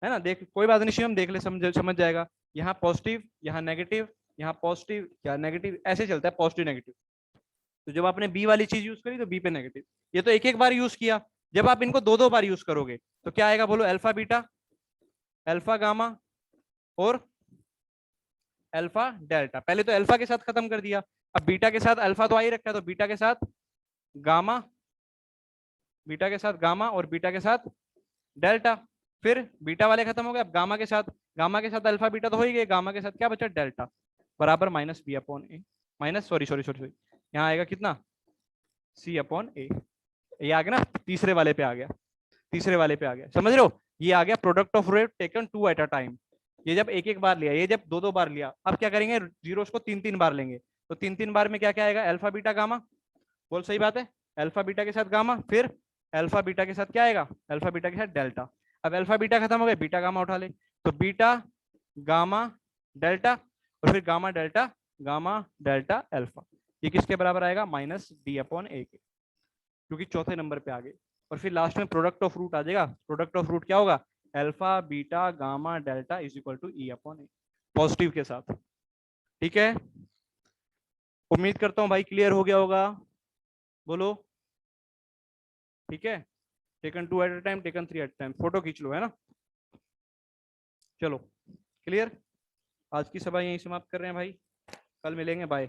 है ना। देख, कोई बात नहीं शिवम, देख ले, समझ जाएगा। यहाँ पॉजिटिव, यहाँ नेगेटिव, यहाँ पॉजिटिव, क्या नेगेटिव, ऐसे चलता है पॉजिटिव नेगेटिव। तो जब आपने बी वाली चीज यूज करी तो बी पे नेगेटिव। ये तो एक एक बार यूज किया, जब आप इनको दो दो बार यूज करोगे तो क्या आएगा, बोलो, अल्फा बीटा, अल्फा गामा और अल्फा डेल्टा। पहले तो अल्फा के साथ खत्म कर दिया, अब बीटा के साथ, अल्फा तो आ ही रखा है तो बीटा के साथ गामा, बीटा के साथ गामा, और बीटा के साथ डेल्टा। फिर बीटा वाले खत्म हो गए, अब गामा के साथ, गामा के साथ अल्फा बीटा तो हो ही गए, गामा के साथ क्या बचा, डेल्टा, बराबर minus b upon a, minus, sorry sorry sorry sorry, यहाँ आएगा कितना, सी अपॉन ए। ये आ गया ना, तीसरे वाले पे आ गया, तीसरे वाले पे आ गया, समझ रहे हो। ये आ गया product of rate taken two at a time. ये जब एक एक बार लिया, ये जब दो दो बार लिया, अब क्या करेंगे, जीरोस को तीन तीन बार लेंगे। तो तीन तीन बार में क्या क्या आएगा, अल्फा बीटा गामा। बोल सही बात है, अल्फा बीटा के साथ गामा, फिर अल्फा बीटा के साथ क्या आएगा, अल्फा बीटा के साथ डेल्टा। अब अल्फा बीटा खत्म हो गए, बीटा गामा उठा ले, तो बीटा गामा डेल्टा, और फिर gamma delta, gamma delta alpha. ये किसके बराबर आएगा, माइनस डी अपॉन ए के, क्योंकि चौथे नंबर पे आ गए। और फिर लास्ट में प्रोडक्ट ऑफ रूट आ जाएगा। प्रोडक्ट ऑफ रूट क्या होगा, alpha beta gamma delta is equal to e upon a, positive के साथ। ठीक है, उम्मीद करता हूं भाई क्लियर हो गया होगा, बोलो। ठीक है, taken two at a time, taken three at a time, photo खींच लो, है ना। चलो क्लियर, आज की सभा यहीं समाप्त कर रहे हैं भाई, कल मिलेंगे, बाय।